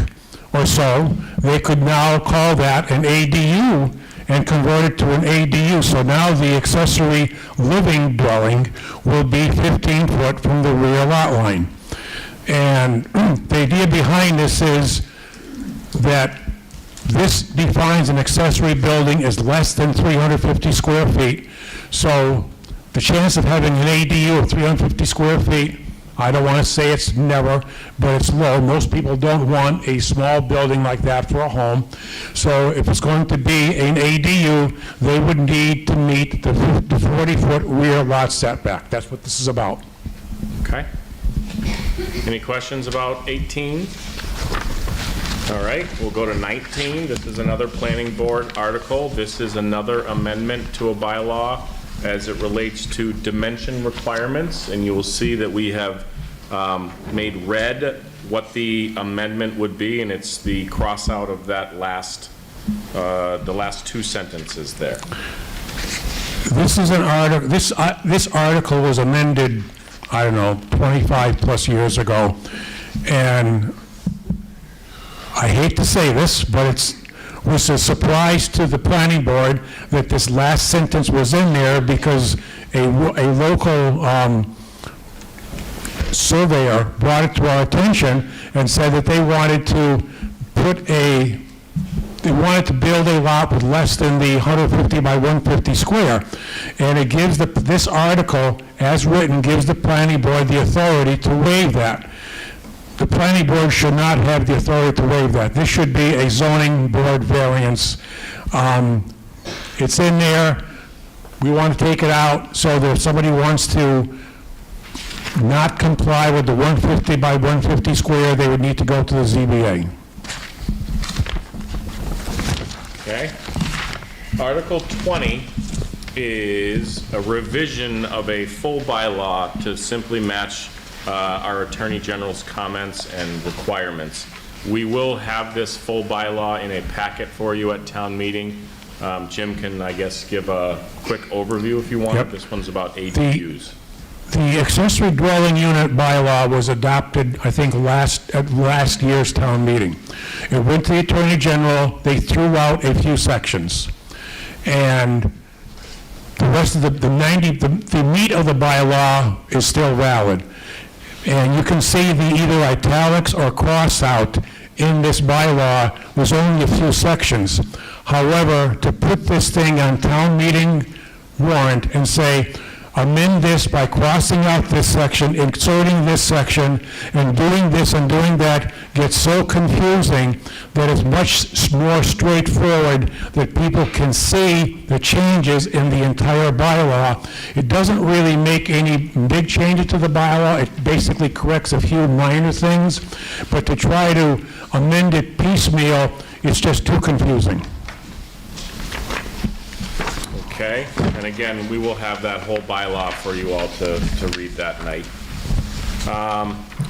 Speaker 9: or so, they could now call that an ADU and convert it to an ADU. So now the accessory living dwelling will be 15 foot from the rear lot line. And the idea behind this is that this defines an accessory building as less than 350 square feet. So the chance of having an ADU of 350 square feet, I don't want to say it's never, but it's low. Most people don't want a small building like that for a home. So if it's going to be an ADU, they would need to meet the 40-foot rear lot setback. That's what this is about.
Speaker 3: Okay. Any questions about 18? All right, we'll go to 19. This is another planning board article. This is another amendment to a bylaw as it relates to dimension requirements, and you will see that we have made red what the amendment would be, and it's the cross out of that the last two sentences there.
Speaker 9: This is an article, this article was amended, I don't know, 25 plus years ago, and I hate to say this, but it was a surprise to the planning board that this last sentence was in there, because a local surveyor brought it to our attention and said that they wanted to build a lot with less than the 150 by 150 square. And it gives this article, as written, gives the planning board the authority to waive that. The planning board should not have the authority to waive that. This should be a zoning board variance. It's in there. We want to take it out so that if somebody wants to not comply with the 150 by 150 square, they would need to go to the ZBA.
Speaker 3: Okay. Article 20 is a revision of a full bylaw to simply match our Attorney General's comments and requirements. We will have this full bylaw in a packet for you at town meeting. Jim can, I guess, give a quick overview if you want.
Speaker 9: Yep.
Speaker 3: This one's about ADUs.
Speaker 9: The accessory dwelling unit bylaw was adopted, I think, at last year's town meeting. It went to the Attorney General. They threw out a few sections. And the rest of the meat of the bylaw is still valid. And you can see the either italics or cross out in this bylaw was only a few sections. However, to put this thing on town meeting warrant and say, amend this by crossing out this section, inserting this section, and doing this and doing that gets so confusing that it's much more straightforward that people can see the changes in the entire bylaw. It doesn't really make any big changes to the bylaw. It basically corrects a few minor things, but to try to amend it piecemeal, it's just too confusing.
Speaker 3: Okay, and again, we will have that whole bylaw for you all to read that night.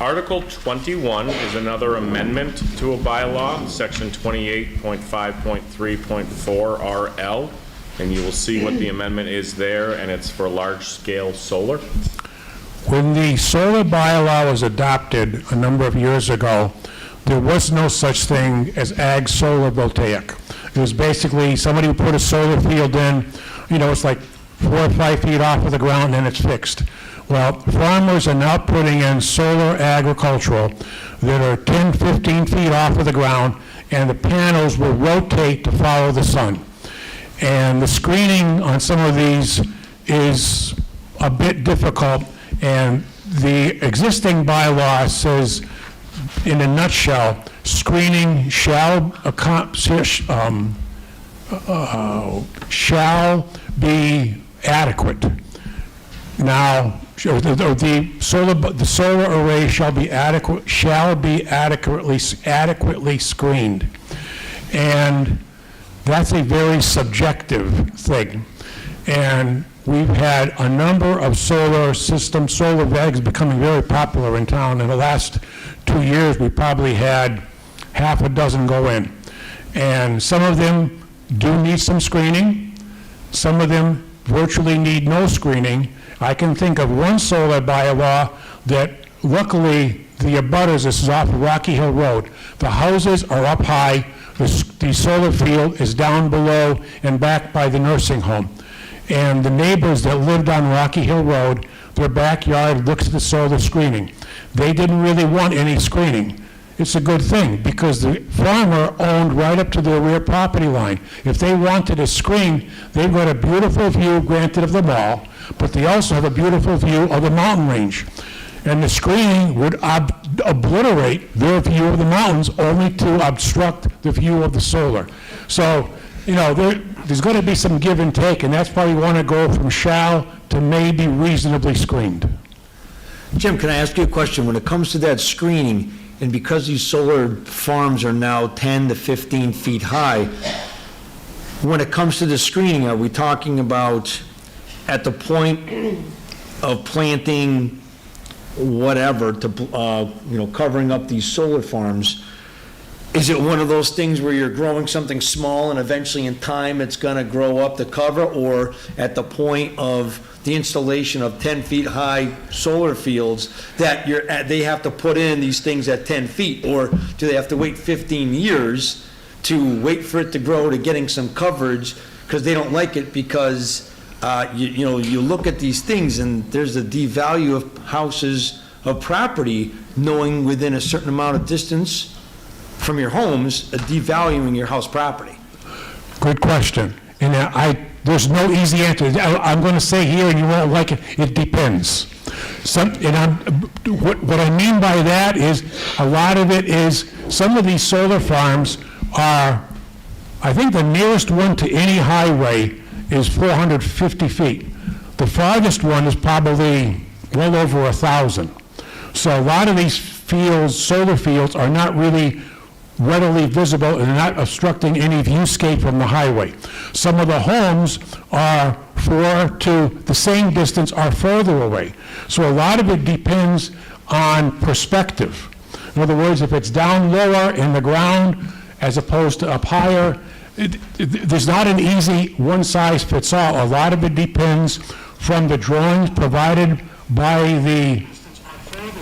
Speaker 3: Article 21 is another amendment to a bylaw, section 28.5.3.4 RL, and you will see what the amendment is there, and it's for large-scale solar.
Speaker 9: When the solar bylaw was adopted a number of years ago, there was no such thing as ag solar voltaic. It was basically somebody who put a solar field in, it's like 4 or 5 feet off of the ground and it's fixed. Well, farmers are now putting in solar agricultural that are 10, 15 feet off of the ground, and the panels will rotate to follow the sun. And the screening on some of these is a bit difficult, and the existing bylaw says, in a nutshell, screening shall be adequate. Now, the solar array shall be adequately screened. And that's a very subjective thing. And we've had a number of solar systems, solar regs becoming very popular in town. In the last 2 years, we probably had half a dozen go in. And some of them do need some screening. Some of them virtually need no screening. I can think of one solar bylaw that luckily the abutters, this is off of Rocky Hill Road, the houses are up high, the solar field is down below and back by the nursing home. And the neighbors that lived on Rocky Hill Road, their backyard looks at the solar screening. They didn't really want any screening. It's a good thing, because the farmer owned right up to their rear property line. If they wanted a screen, they've got a beautiful view, granted, of the mall, but they also have a beautiful view of the mountain range. And the screening would obliterate their view of the mountains, only to obstruct the view of the solar. So, you know, there's going to be some give and take, and that's why we want to go from shall to may be reasonably screened.
Speaker 13: Jim, can I ask you a question? When it comes to that screening, and because these solar farms are now 10 to 15 feet high, when it comes to the screening, are we talking about at the point of planting whatever to, covering up these solar farms? Is it one of those things where you're growing something small and eventually in time it's going to grow up to cover, or at the point of the installation of 10 feet high solar fields that they have to put in these things at 10 feet, or do they have to wait 15 years to wait for it to grow to getting some coverage because they don't like it because you look at these things and there's a devalue of houses, of property, knowing within a certain amount of distance from your homes, devaluing your house property?
Speaker 9: Good question. And there's no easy answer. I'm going to say here, and you won't like it, it depends. What I mean by that is, a lot of it is, some of these solar farms are, I think the nearest one to any highway is 450 feet. The farthest one is probably well over 1,000. So a lot of these fields, solar fields, are not really readily visible and not obstructing any viewscape from the highway. Some of the homes are the same distance or further away. So a lot of it depends on perspective. In other words, if it's down lower in the ground as opposed to up higher, there's not an easy one-size-fits-all. A lot of it depends from the drawings provided by the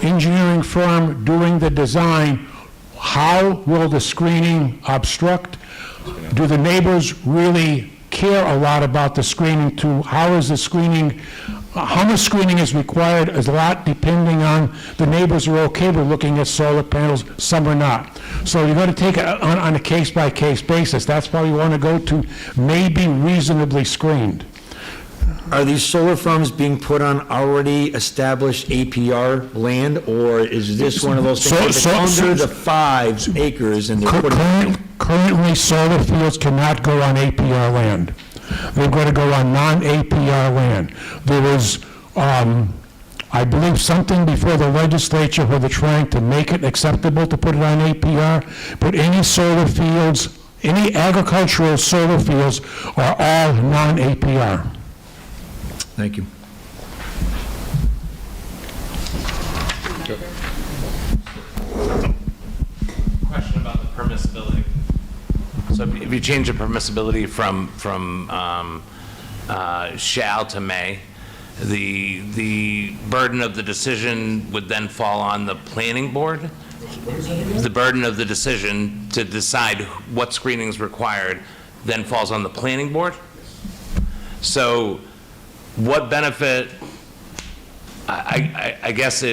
Speaker 9: engineering firm doing the design. How will the screening obstruct? Do the neighbors really care a lot about the screening? How much screening is required is a lot depending on the neighbors are okay with looking at solar panels, some are not. So you're going to take it on a case-by-case basis. That's why we want to go to maybe reasonably screened.
Speaker 13: Are these solar farms being put on already established APR land, or is this one of those things that's under the 5 acres and they're putting...
Speaker 9: Currently, solar fields cannot go on APR land. They've got to go on non-APR land. There was, I believe, something before the legislature where they're trying to make it acceptable to put it on APR, but any solar fields, any agricultural solar fields are all non-APR.
Speaker 13: Thank you.
Speaker 6: Question about the permissibility. So if you change the permissibility from shall to may, the burden of the decision would then fall on the planning board? The burden of the decision to decide what screening is required then falls on the planning board? So what benefit, I guess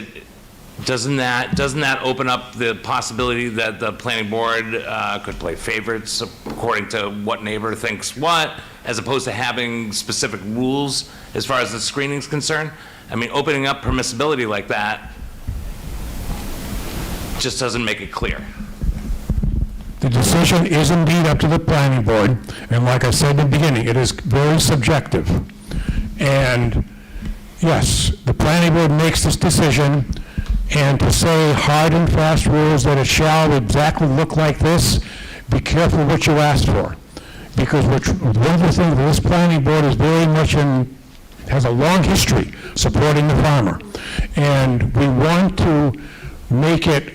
Speaker 6: doesn't that open up the possibility that the planning board could play favorites according to what neighbor thinks what, as opposed to having specific rules as far as the screening is concerned? I mean, opening up permissibility like that just doesn't make it clear.
Speaker 9: The decision is indeed up to the planning board, and like I said in the beginning, it is very subjective. And yes, the planning board makes this decision, and to say hard and fast rules that it shall exactly look like this, be careful what you ask for. because one of the things, this planning board is very much has a long history supporting the farmer. And we want to make it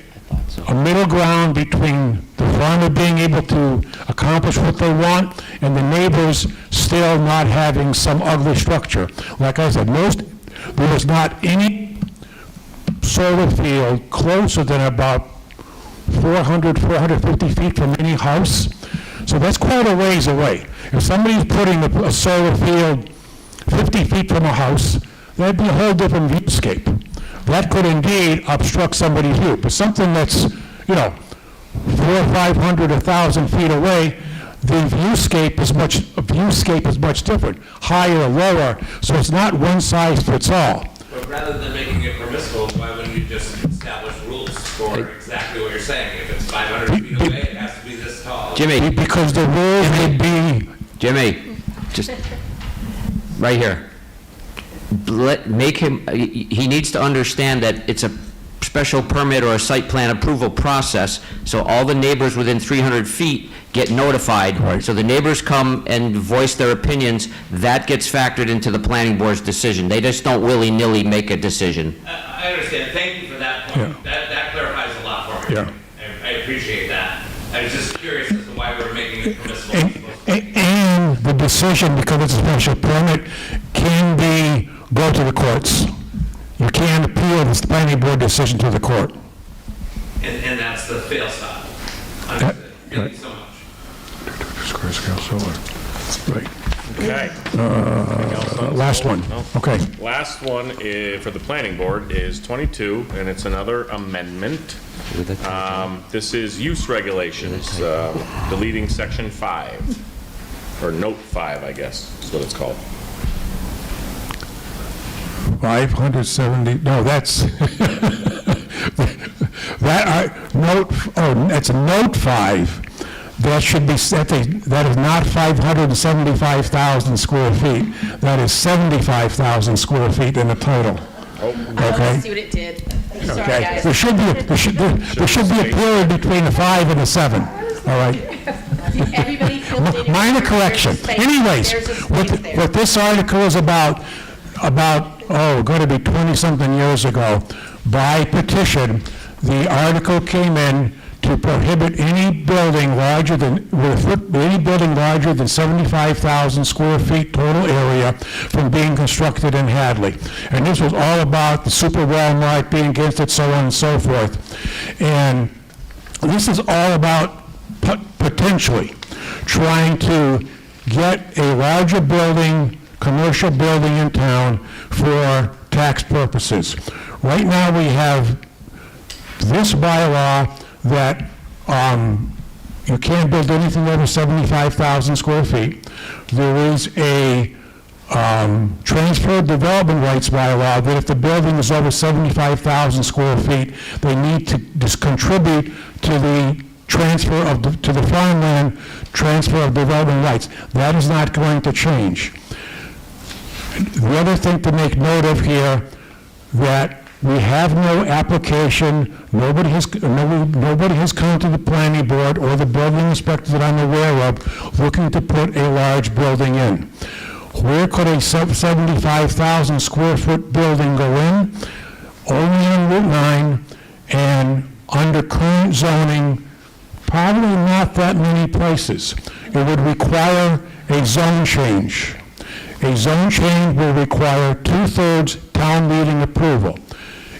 Speaker 9: a middle ground between the farmer being able to accomplish what they want and the neighbors still not having some ugly structure. Like I said, there is not any solar field closer than about 450 feet from any house. So that's quite a ways away. If somebody's putting a solar field 50 feet from a house, that'd be a whole different viewscape. That could indeed obstruct somebody's view. But something that's, 400, 500, 1,000 feet away, the viewscape is much different, higher or lower, so it's not one size fits all.
Speaker 6: But rather than making it permissible, why wouldn't you just establish rules for exactly what you're saying? If it's 500 feet away, it has to be this tall.
Speaker 1: Jimmy.
Speaker 9: Because the rules would be...
Speaker 1: Jimmy, just right here. He needs to understand that it's a special permit or a site plan approval process, so all the neighbors within 300 feet get notified.
Speaker 9: Right.
Speaker 1: So the neighbors come and voice their opinions, that gets factored into the planning board's decision. They just don't willy-nilly make a decision.
Speaker 6: I understand. Thank you for that point.
Speaker 9: Yeah.
Speaker 6: That clarifies a lot for me.
Speaker 9: Yeah.
Speaker 6: I appreciate that. I was just curious as to why we're making it permissible.
Speaker 9: And the decision, because it's a special permit, can go to the courts. You can't appeal this planning board decision to the court.
Speaker 6: And that's the fail stop. Understood. Thank you so much.
Speaker 9: Square scale solar. Right.
Speaker 3: Okay.
Speaker 9: Last one.
Speaker 3: No.
Speaker 9: Okay.
Speaker 3: Last one for the planning board is 22, and it's another amendment. This is use regulations, deleting section 5, or note 5, I guess, is what it's called.
Speaker 9: 570, no, that's, that's note 5. That should be, that is not 575,000 square feet. That is 75,000 square feet in the total. Okay?
Speaker 8: See what it did. Sorry,
Speaker 9: Okay.
Speaker 8: guys.
Speaker 9: There should be a period between the 5 and the 7, all right?
Speaker 8: Everybody filled in.
Speaker 9: Minor correction. Anyways, what this article is about, going to be 20-something years ago, by petition, the article came in to prohibit any building larger than 75,000 square feet total area from being constructed in Hadley. And this was all about the super Walmart being against it, so on and so forth. And this is all about potentially trying to get a larger building, commercial building in town for tax purposes. Right now, we have this bylaw that you can't build anything over 75,000 square feet. There is a transfer of development rights bylaw that if the building is over 75,000 square feet, they need to just contribute to the transfer to the farmland transfer of development rights. That is not going to change. The other thing to make note of here, that we have no application, nobody has come to the planning board or the building inspector that I'm aware of looking to put a large building in. Where could a 75,000 square foot building go in? Only on Route 9, and under current zoning, probably not that many places. It would require a zone change. A zone change will require 2/3 town meeting approval.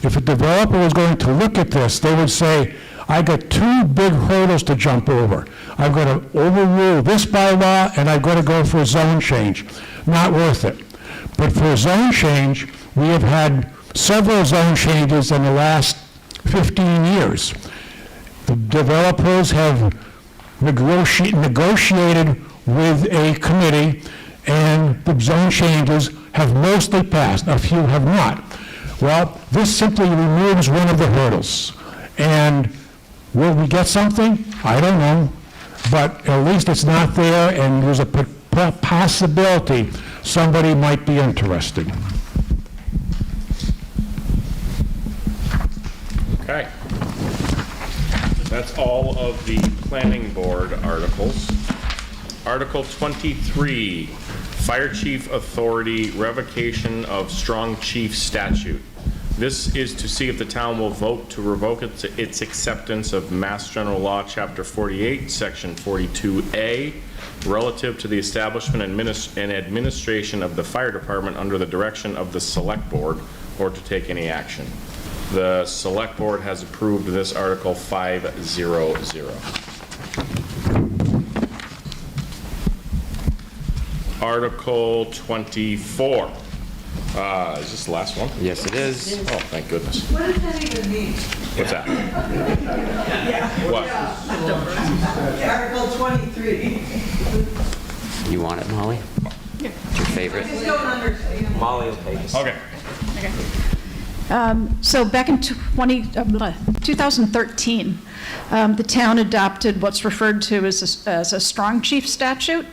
Speaker 9: If a developer was going to look at this, they would say, I got 2 big hurdles to jump over. I've got to overrule this bylaw, and I've got to go for a zone change. Not worth it. But for a zone change, we have had several zone changes in the last 15 years. The developers have negotiated with a committee, and the zone changes have mostly passed. A few have not. Well, this simply removes one of the hurdles. And will we get something? I don't know. But at least it's not there, and there's a possibility somebody might be interested.
Speaker 3: Okay. That's all of the planning board articles. Article 23, Fire Chief Authority, Revocation of Strong Chief Statute. This is to see if the town will vote to revoke its acceptance of Mass General Law, Chapter 48, Section 42A, relative to the establishment and administration of the fire department under the direction of the Select Board, or to take any action. The Select Board has approved this Article 500. Article 24. Is this the last one?
Speaker 1: Yes, it is.
Speaker 3: Oh, thank goodness.
Speaker 5: What does that even mean?
Speaker 3: What's that? What?
Speaker 5: Article 23.
Speaker 1: You want it, Molly?
Speaker 5: Yeah.
Speaker 1: It's your favorite?
Speaker 5: I just don't understand.
Speaker 1: Molly will take it.
Speaker 3: Okay.
Speaker 17: So back in 2013, the town adopted what's referred to as a strong chief statute.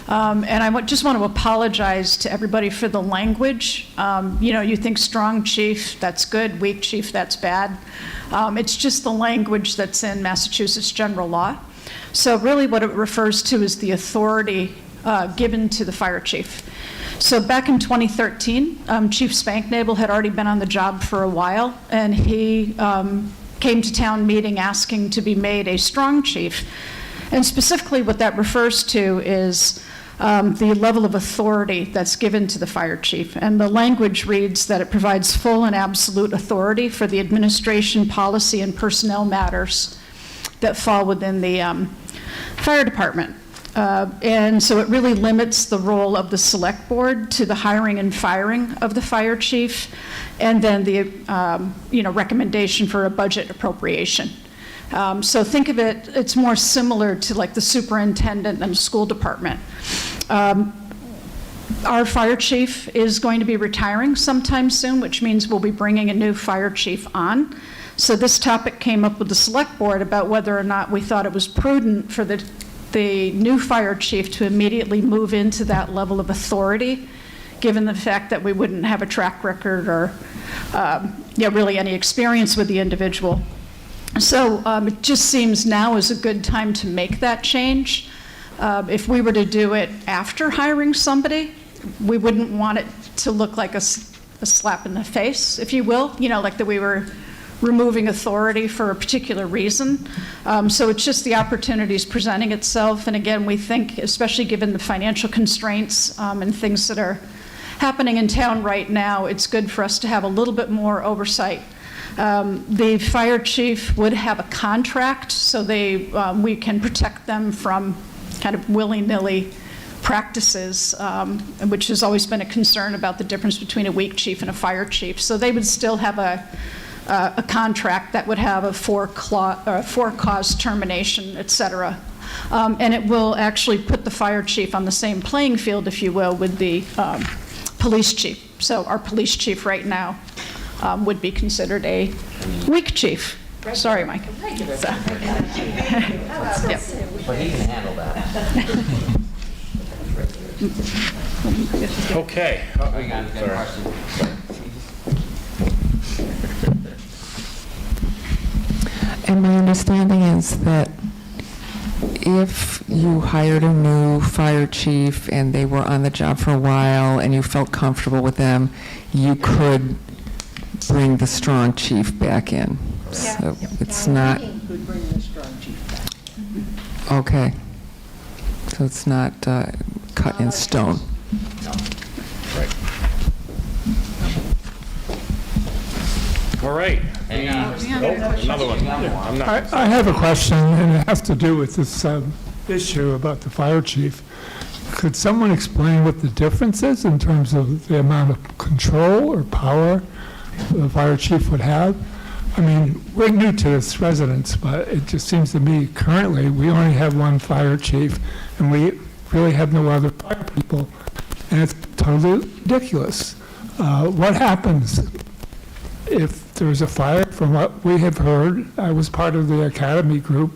Speaker 17: And I just want to apologize to everybody for the language. You think strong chief, that's good, weak chief, that's bad. It's just the language that's in Massachusetts general law. So really what it refers to is the authority given to the fire chief. So back in 2013, Chief Spanknebel had already been on the job for a while, and he came to town meeting asking to be made a strong chief. And specifically what that refers to is the level of authority that's given to the fire chief. And the language reads that it provides full and absolute authority for the administration, policy, and personnel matters that fall within the fire department. And so it really limits the role of the select board to the hiring and firing of the fire chief, and then the recommendation for a budget appropriation. So think of it, it's more similar to like the superintendent and the school department. Our fire chief is going to be retiring sometime soon, which means we'll be bringing a new fire chief on. So this topic came up with the select board about whether or not we thought it was prudent for the new fire chief to immediately move into that level of authority, given the fact that we wouldn't have a track record or really any experience with the individual. So it just seems now is a good time to make that change. If we were to do it after hiring somebody, we wouldn't want it to look like a slap in the face, if you will, like that we were removing authority for a particular reason. So it's just the opportunities presenting itself. And again, we think, especially given the financial constraints and things that are happening in town right now, it's good for us to have a little bit more oversight. The fire chief would have a contract, so we can protect them from kind of willy-nilly practices, which has always been a concern about the difference between a weak chief and a fire chief. So they would still have a contract that would have a for-cause termination, et cetera. And it will actually put the fire chief on the same playing field, if you will, with the police chief. So our police chief right now would be considered a weak chief. Sorry, Mike. So.
Speaker 1: But he can handle that.
Speaker 3: Okay.
Speaker 10: And my understanding is that if you hired a new fire chief and they were on the job for a while and you felt comfortable with them, you could bring the strong chief back in. So it's not.
Speaker 5: Could bring the strong chief back.
Speaker 10: Okay. So it's not cut in stone.
Speaker 3: Right. All right.
Speaker 1: Hang on.
Speaker 3: Another one. I'm not.
Speaker 9: I have a question, and it has to do with this issue about the fire chief. Could someone explain what the difference is in terms of the amount of control or power the fire chief would have? I mean, we're new to this residence, but it just seems to me currently we only have one fire chief, and we really have no other fire people, and it's totally ridiculous. What happens if there's a fire? From what we have heard, I was part of the academy group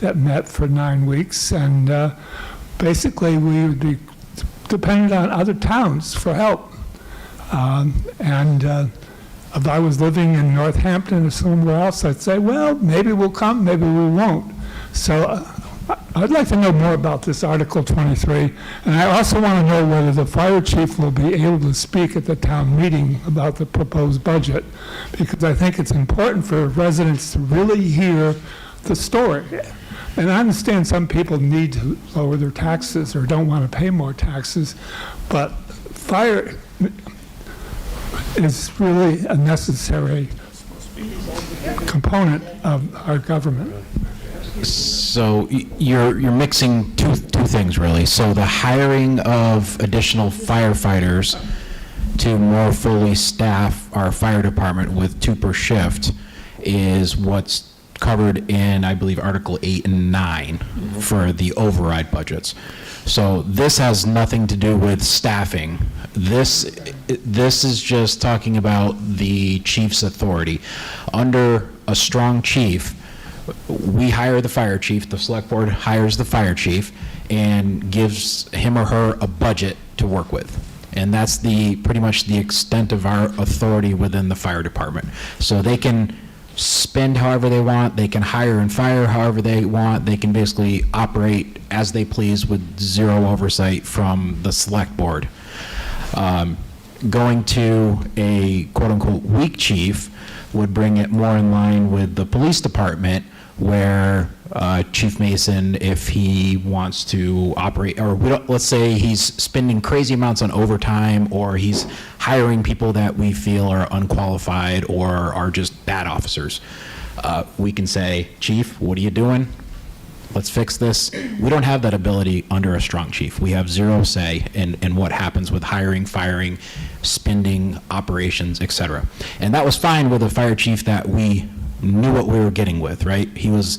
Speaker 9: that met for 9 weeks, and basically we would be dependent on other towns for help. If I was living in Northampton or somewhere else, I'd say, well, maybe we'll come, maybe we won't. So I'd like to know more about this Article 23, and I also want to know whether the fire chief will be able to speak at the town meeting about the proposed budget, because I think it's important for residents to really hear the story. And I understand some people need to lower their taxes or don't want to pay more taxes, but fire is really a necessary component of our government.
Speaker 18: So you're mixing two things, really. So the hiring of additional firefighters to more fully staff our fire department with 2 per shift is what's covered in, I believe, Article 8 and 9 for the override budgets. So this has nothing to do with staffing. This is just talking about the chief's authority. Under a strong chief, we hire the fire chief, the select board hires the fire chief, and gives him or her a budget to work with. And that's pretty much the extent of our authority within the fire department. So they can spend however they want, they can hire and fire however they want, they can basically operate as they please with zero oversight from the select board. Going to a quote-unquote weak chief would bring it more in line with the police department, where Chief Mason, if he wants to operate, or let's say he's spending crazy amounts on overtime, or he's hiring people that we feel are unqualified or are just bad officers, we can say, Chief, what are you doing? Let's fix this. We don't have that ability under a strong chief. We have zero say in what happens with hiring, firing, spending, operations, etc. And that was fine with a fire chief that we knew what we were getting with, right? He was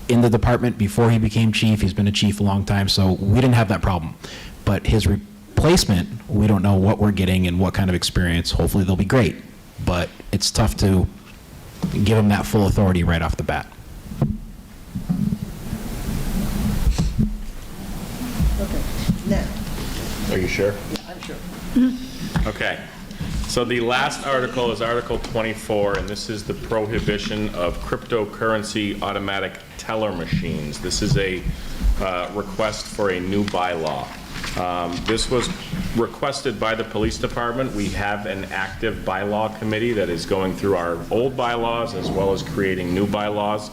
Speaker 18: in the department before he became chief. He's been a chief a long time, so we didn't have that problem. But his replacement, we don't know what we're getting and what kind of experience. Hopefully they'll be great, but it's tough to give him that full authority right off the bat.
Speaker 7: Okay, now.
Speaker 3: Are you sure?
Speaker 7: Yeah, I'm sure.
Speaker 3: Okay. So the last article is Article 24, and this is the prohibition of cryptocurrency automatic teller machines. This is a request for a new bylaw. This was requested by the police department. We have an active bylaw committee that is going through our old bylaws as well as creating new bylaws.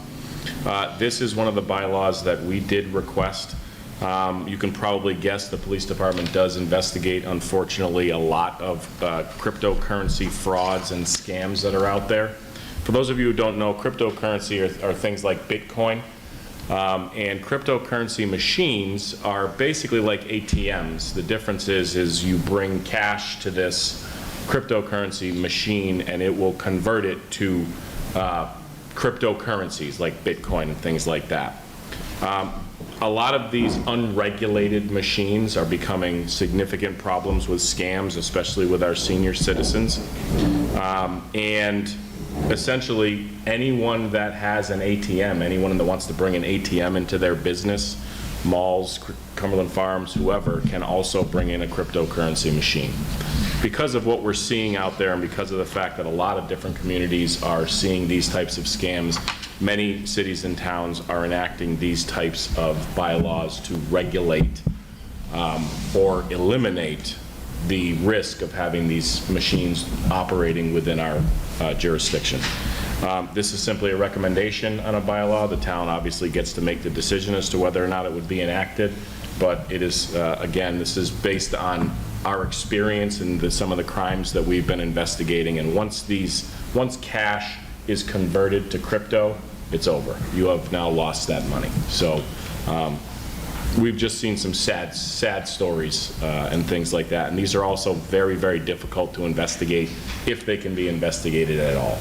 Speaker 3: This is one of the bylaws that we did request. You can probably guess the police department does investigate, unfortunately, a lot of cryptocurrency frauds and scams that are out there. For those of you who don't know, cryptocurrency are things like Bitcoin, and cryptocurrency machines are basically like ATMs. The difference is you bring cash to this cryptocurrency machine and it will convert it to cryptocurrencies like Bitcoin and things like that. A lot of these unregulated machines are becoming significant problems with scams, especially with our senior citizens. And essentially, anyone that has an ATM, anyone that wants to bring an ATM into their business, malls, Cumberland Farms, whoever, can also bring in a cryptocurrency machine. Because of what we're seeing out there and because of the fact that a lot of different communities are seeing these types of scams, many cities and towns are enacting these types of bylaws to regulate or eliminate the risk of having these machines operating within our jurisdiction. This is simply a recommendation on a bylaw. The town obviously gets to make the decision as to whether or not it would be enacted, but it is, again, this is based on our experience and some of the crimes that we've been investigating, and once cash is converted to crypto, it's over. You have now lost that money. So we've just seen some sad stories and things like that. And these are also very, very difficult to investigate if they can be investigated at all.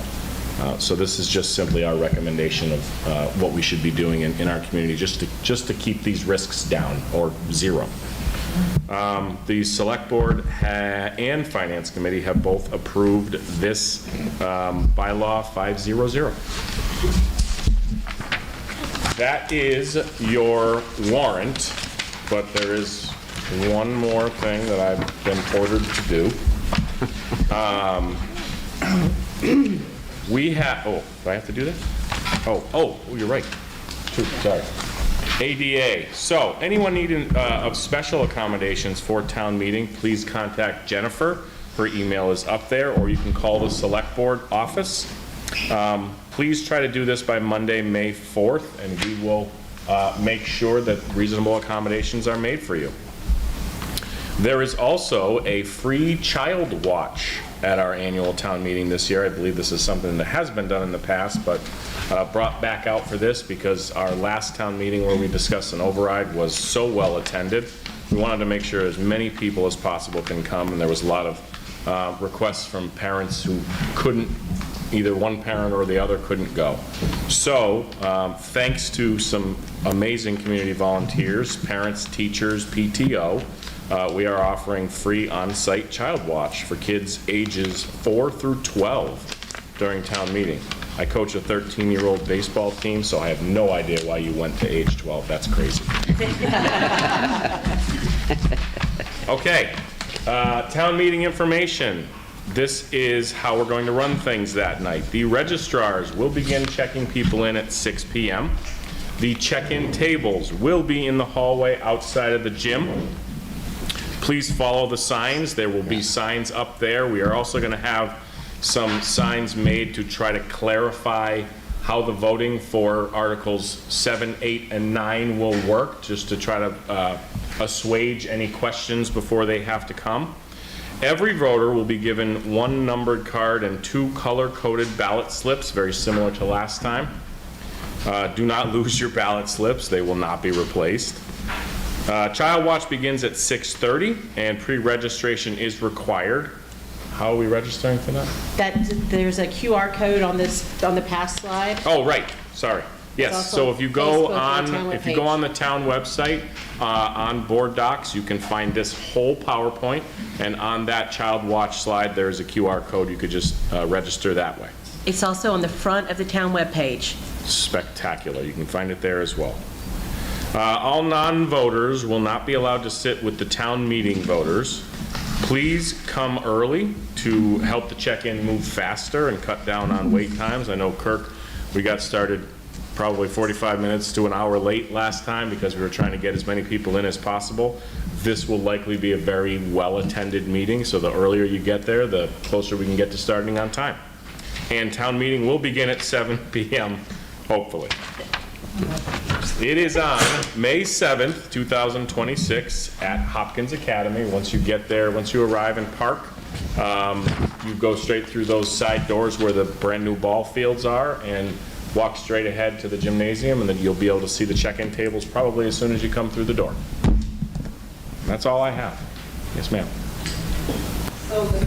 Speaker 3: So this is just simply our recommendation of what we should be doing in our community just to keep these risks down or zero. The Select Board and Finance Committee have both approved this bylaw 500. That is your warrant, but there is one more thing that I've been ordered to do. We have, oh, do I have to do this? Oh, you're right. Shoot, sorry. ADA. So, anyone needing of special accommodations for town meeting, please contact Jennifer. Her email is up there, or you can call the Select Board office. Please try to do this by Monday, May 4th, and we will make sure that reasonable accommodations are made for you. There is also a free child watch at our annual town meeting this year. I believe this is something that has been done in the past, but brought back out for this because our last town meeting where we discussed an override was so well attended. We wanted to make sure as many people as possible can come, and there was a lot of requests from parents who couldn't, either one parent or the other couldn't go. So, thanks to some amazing community volunteers, parents, teachers, PTO, we are offering free on-site child watch for kids ages 4 through 12 during town meeting. I coach a 13-year-old baseball team, so I have no idea why you went to age 12. That's crazy. Okay, town meeting information. This is how we're going to run things that night. The registrars will begin checking people in at 6 p.m. The check-in tables will be in the hallway outside of the gym. Please follow the signs. There will be signs up there. We are also going to have some signs made to try to clarify how the voting for Articles 7, 8, and 9 will work, just to try to assuage any questions before they have to come. Every voter will be given one numbered card and 2 color-coded ballot slips, very similar to last time. Do not lose your ballot slips. They will not be replaced. Child Watch begins at 6:30, and pre-registration is required. How are we registering for that?
Speaker 8: There's a QR code on the past slide.
Speaker 3: Oh, right, sorry. Yes,
Speaker 8: also
Speaker 3: so if you go
Speaker 8: Facebook
Speaker 3: on,
Speaker 8: or town
Speaker 3: if you go
Speaker 8: webpage.
Speaker 3: on the town website, on Board Docs, you can find this whole PowerPoint, and on that Child Watch slide, there's a QR code. You could just register that way.
Speaker 8: It's also on the front of the town webpage.
Speaker 3: Spectacular. You can find it there as well. All non-voters will not be allowed to sit with the town meeting voters. Please come early to help the check-in move faster and cut down on wait times. I know, Kirk, we got started probably 45 minutes to an hour late last time because we were trying to get as many people in as possible. This will likely be a very well-attended meeting, so the earlier you get there, the closer we can get to starting on time. And town meeting will begin at 7 p.m., hopefully. It is on May 7th, 2026 at Hopkins Academy. Once you get there, once you arrive and park, you go straight through those side doors where the brand new ball fields are and walk straight ahead to the gymnasium, and then you'll be able to see the check-in tables probably as soon as you come through the door. That's all I have. Yes, ma'am.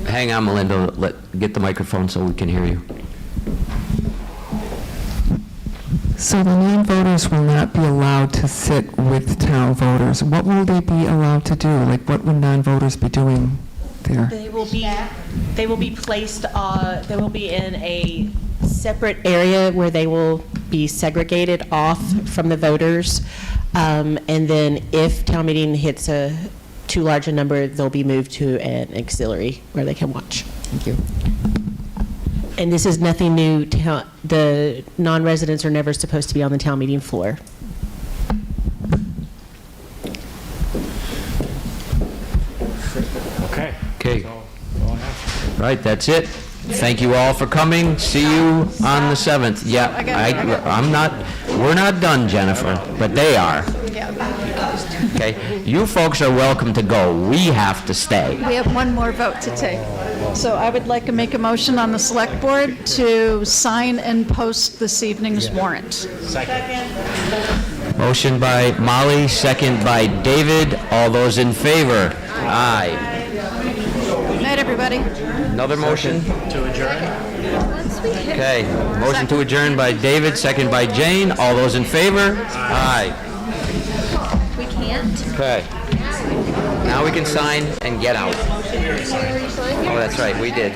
Speaker 1: Hang on, Melinda. Get the microphone so we can hear you.
Speaker 10: So the non-voters will not be allowed to sit with town voters. What will they be allowed to do? Like, what would non-voters be doing there?
Speaker 8: They will be placed, they will be in a separate area where they will be segregated off from the voters. And then if town meeting hits too large a number, they'll be moved to an auxiliary where they can watch.
Speaker 10: Thank you.
Speaker 8: And this is nothing new. The non-residents are never supposed to be on the town meeting floor.
Speaker 3: Okay.
Speaker 1: Okay. Right, that's it. Thank you all for coming. See you on the 7th. Yeah, we're not done, Jennifer, but they are. Okay, you folks are welcome to go. We have to stay.
Speaker 17: We have one more vote to take. So I would like to make a motion on the Select Board to sign and post this evening's warrant.
Speaker 1: Motion by Molly, second by David. All those in favor? Aye.
Speaker 17: Good night, everybody.
Speaker 1: Another motion? To adjourn? Okay, motion to adjourn by David, second by Jane. All those in favor? Aye.
Speaker 14: We can't.
Speaker 1: Okay. Now we can sign and get out. Oh, that's right, we did.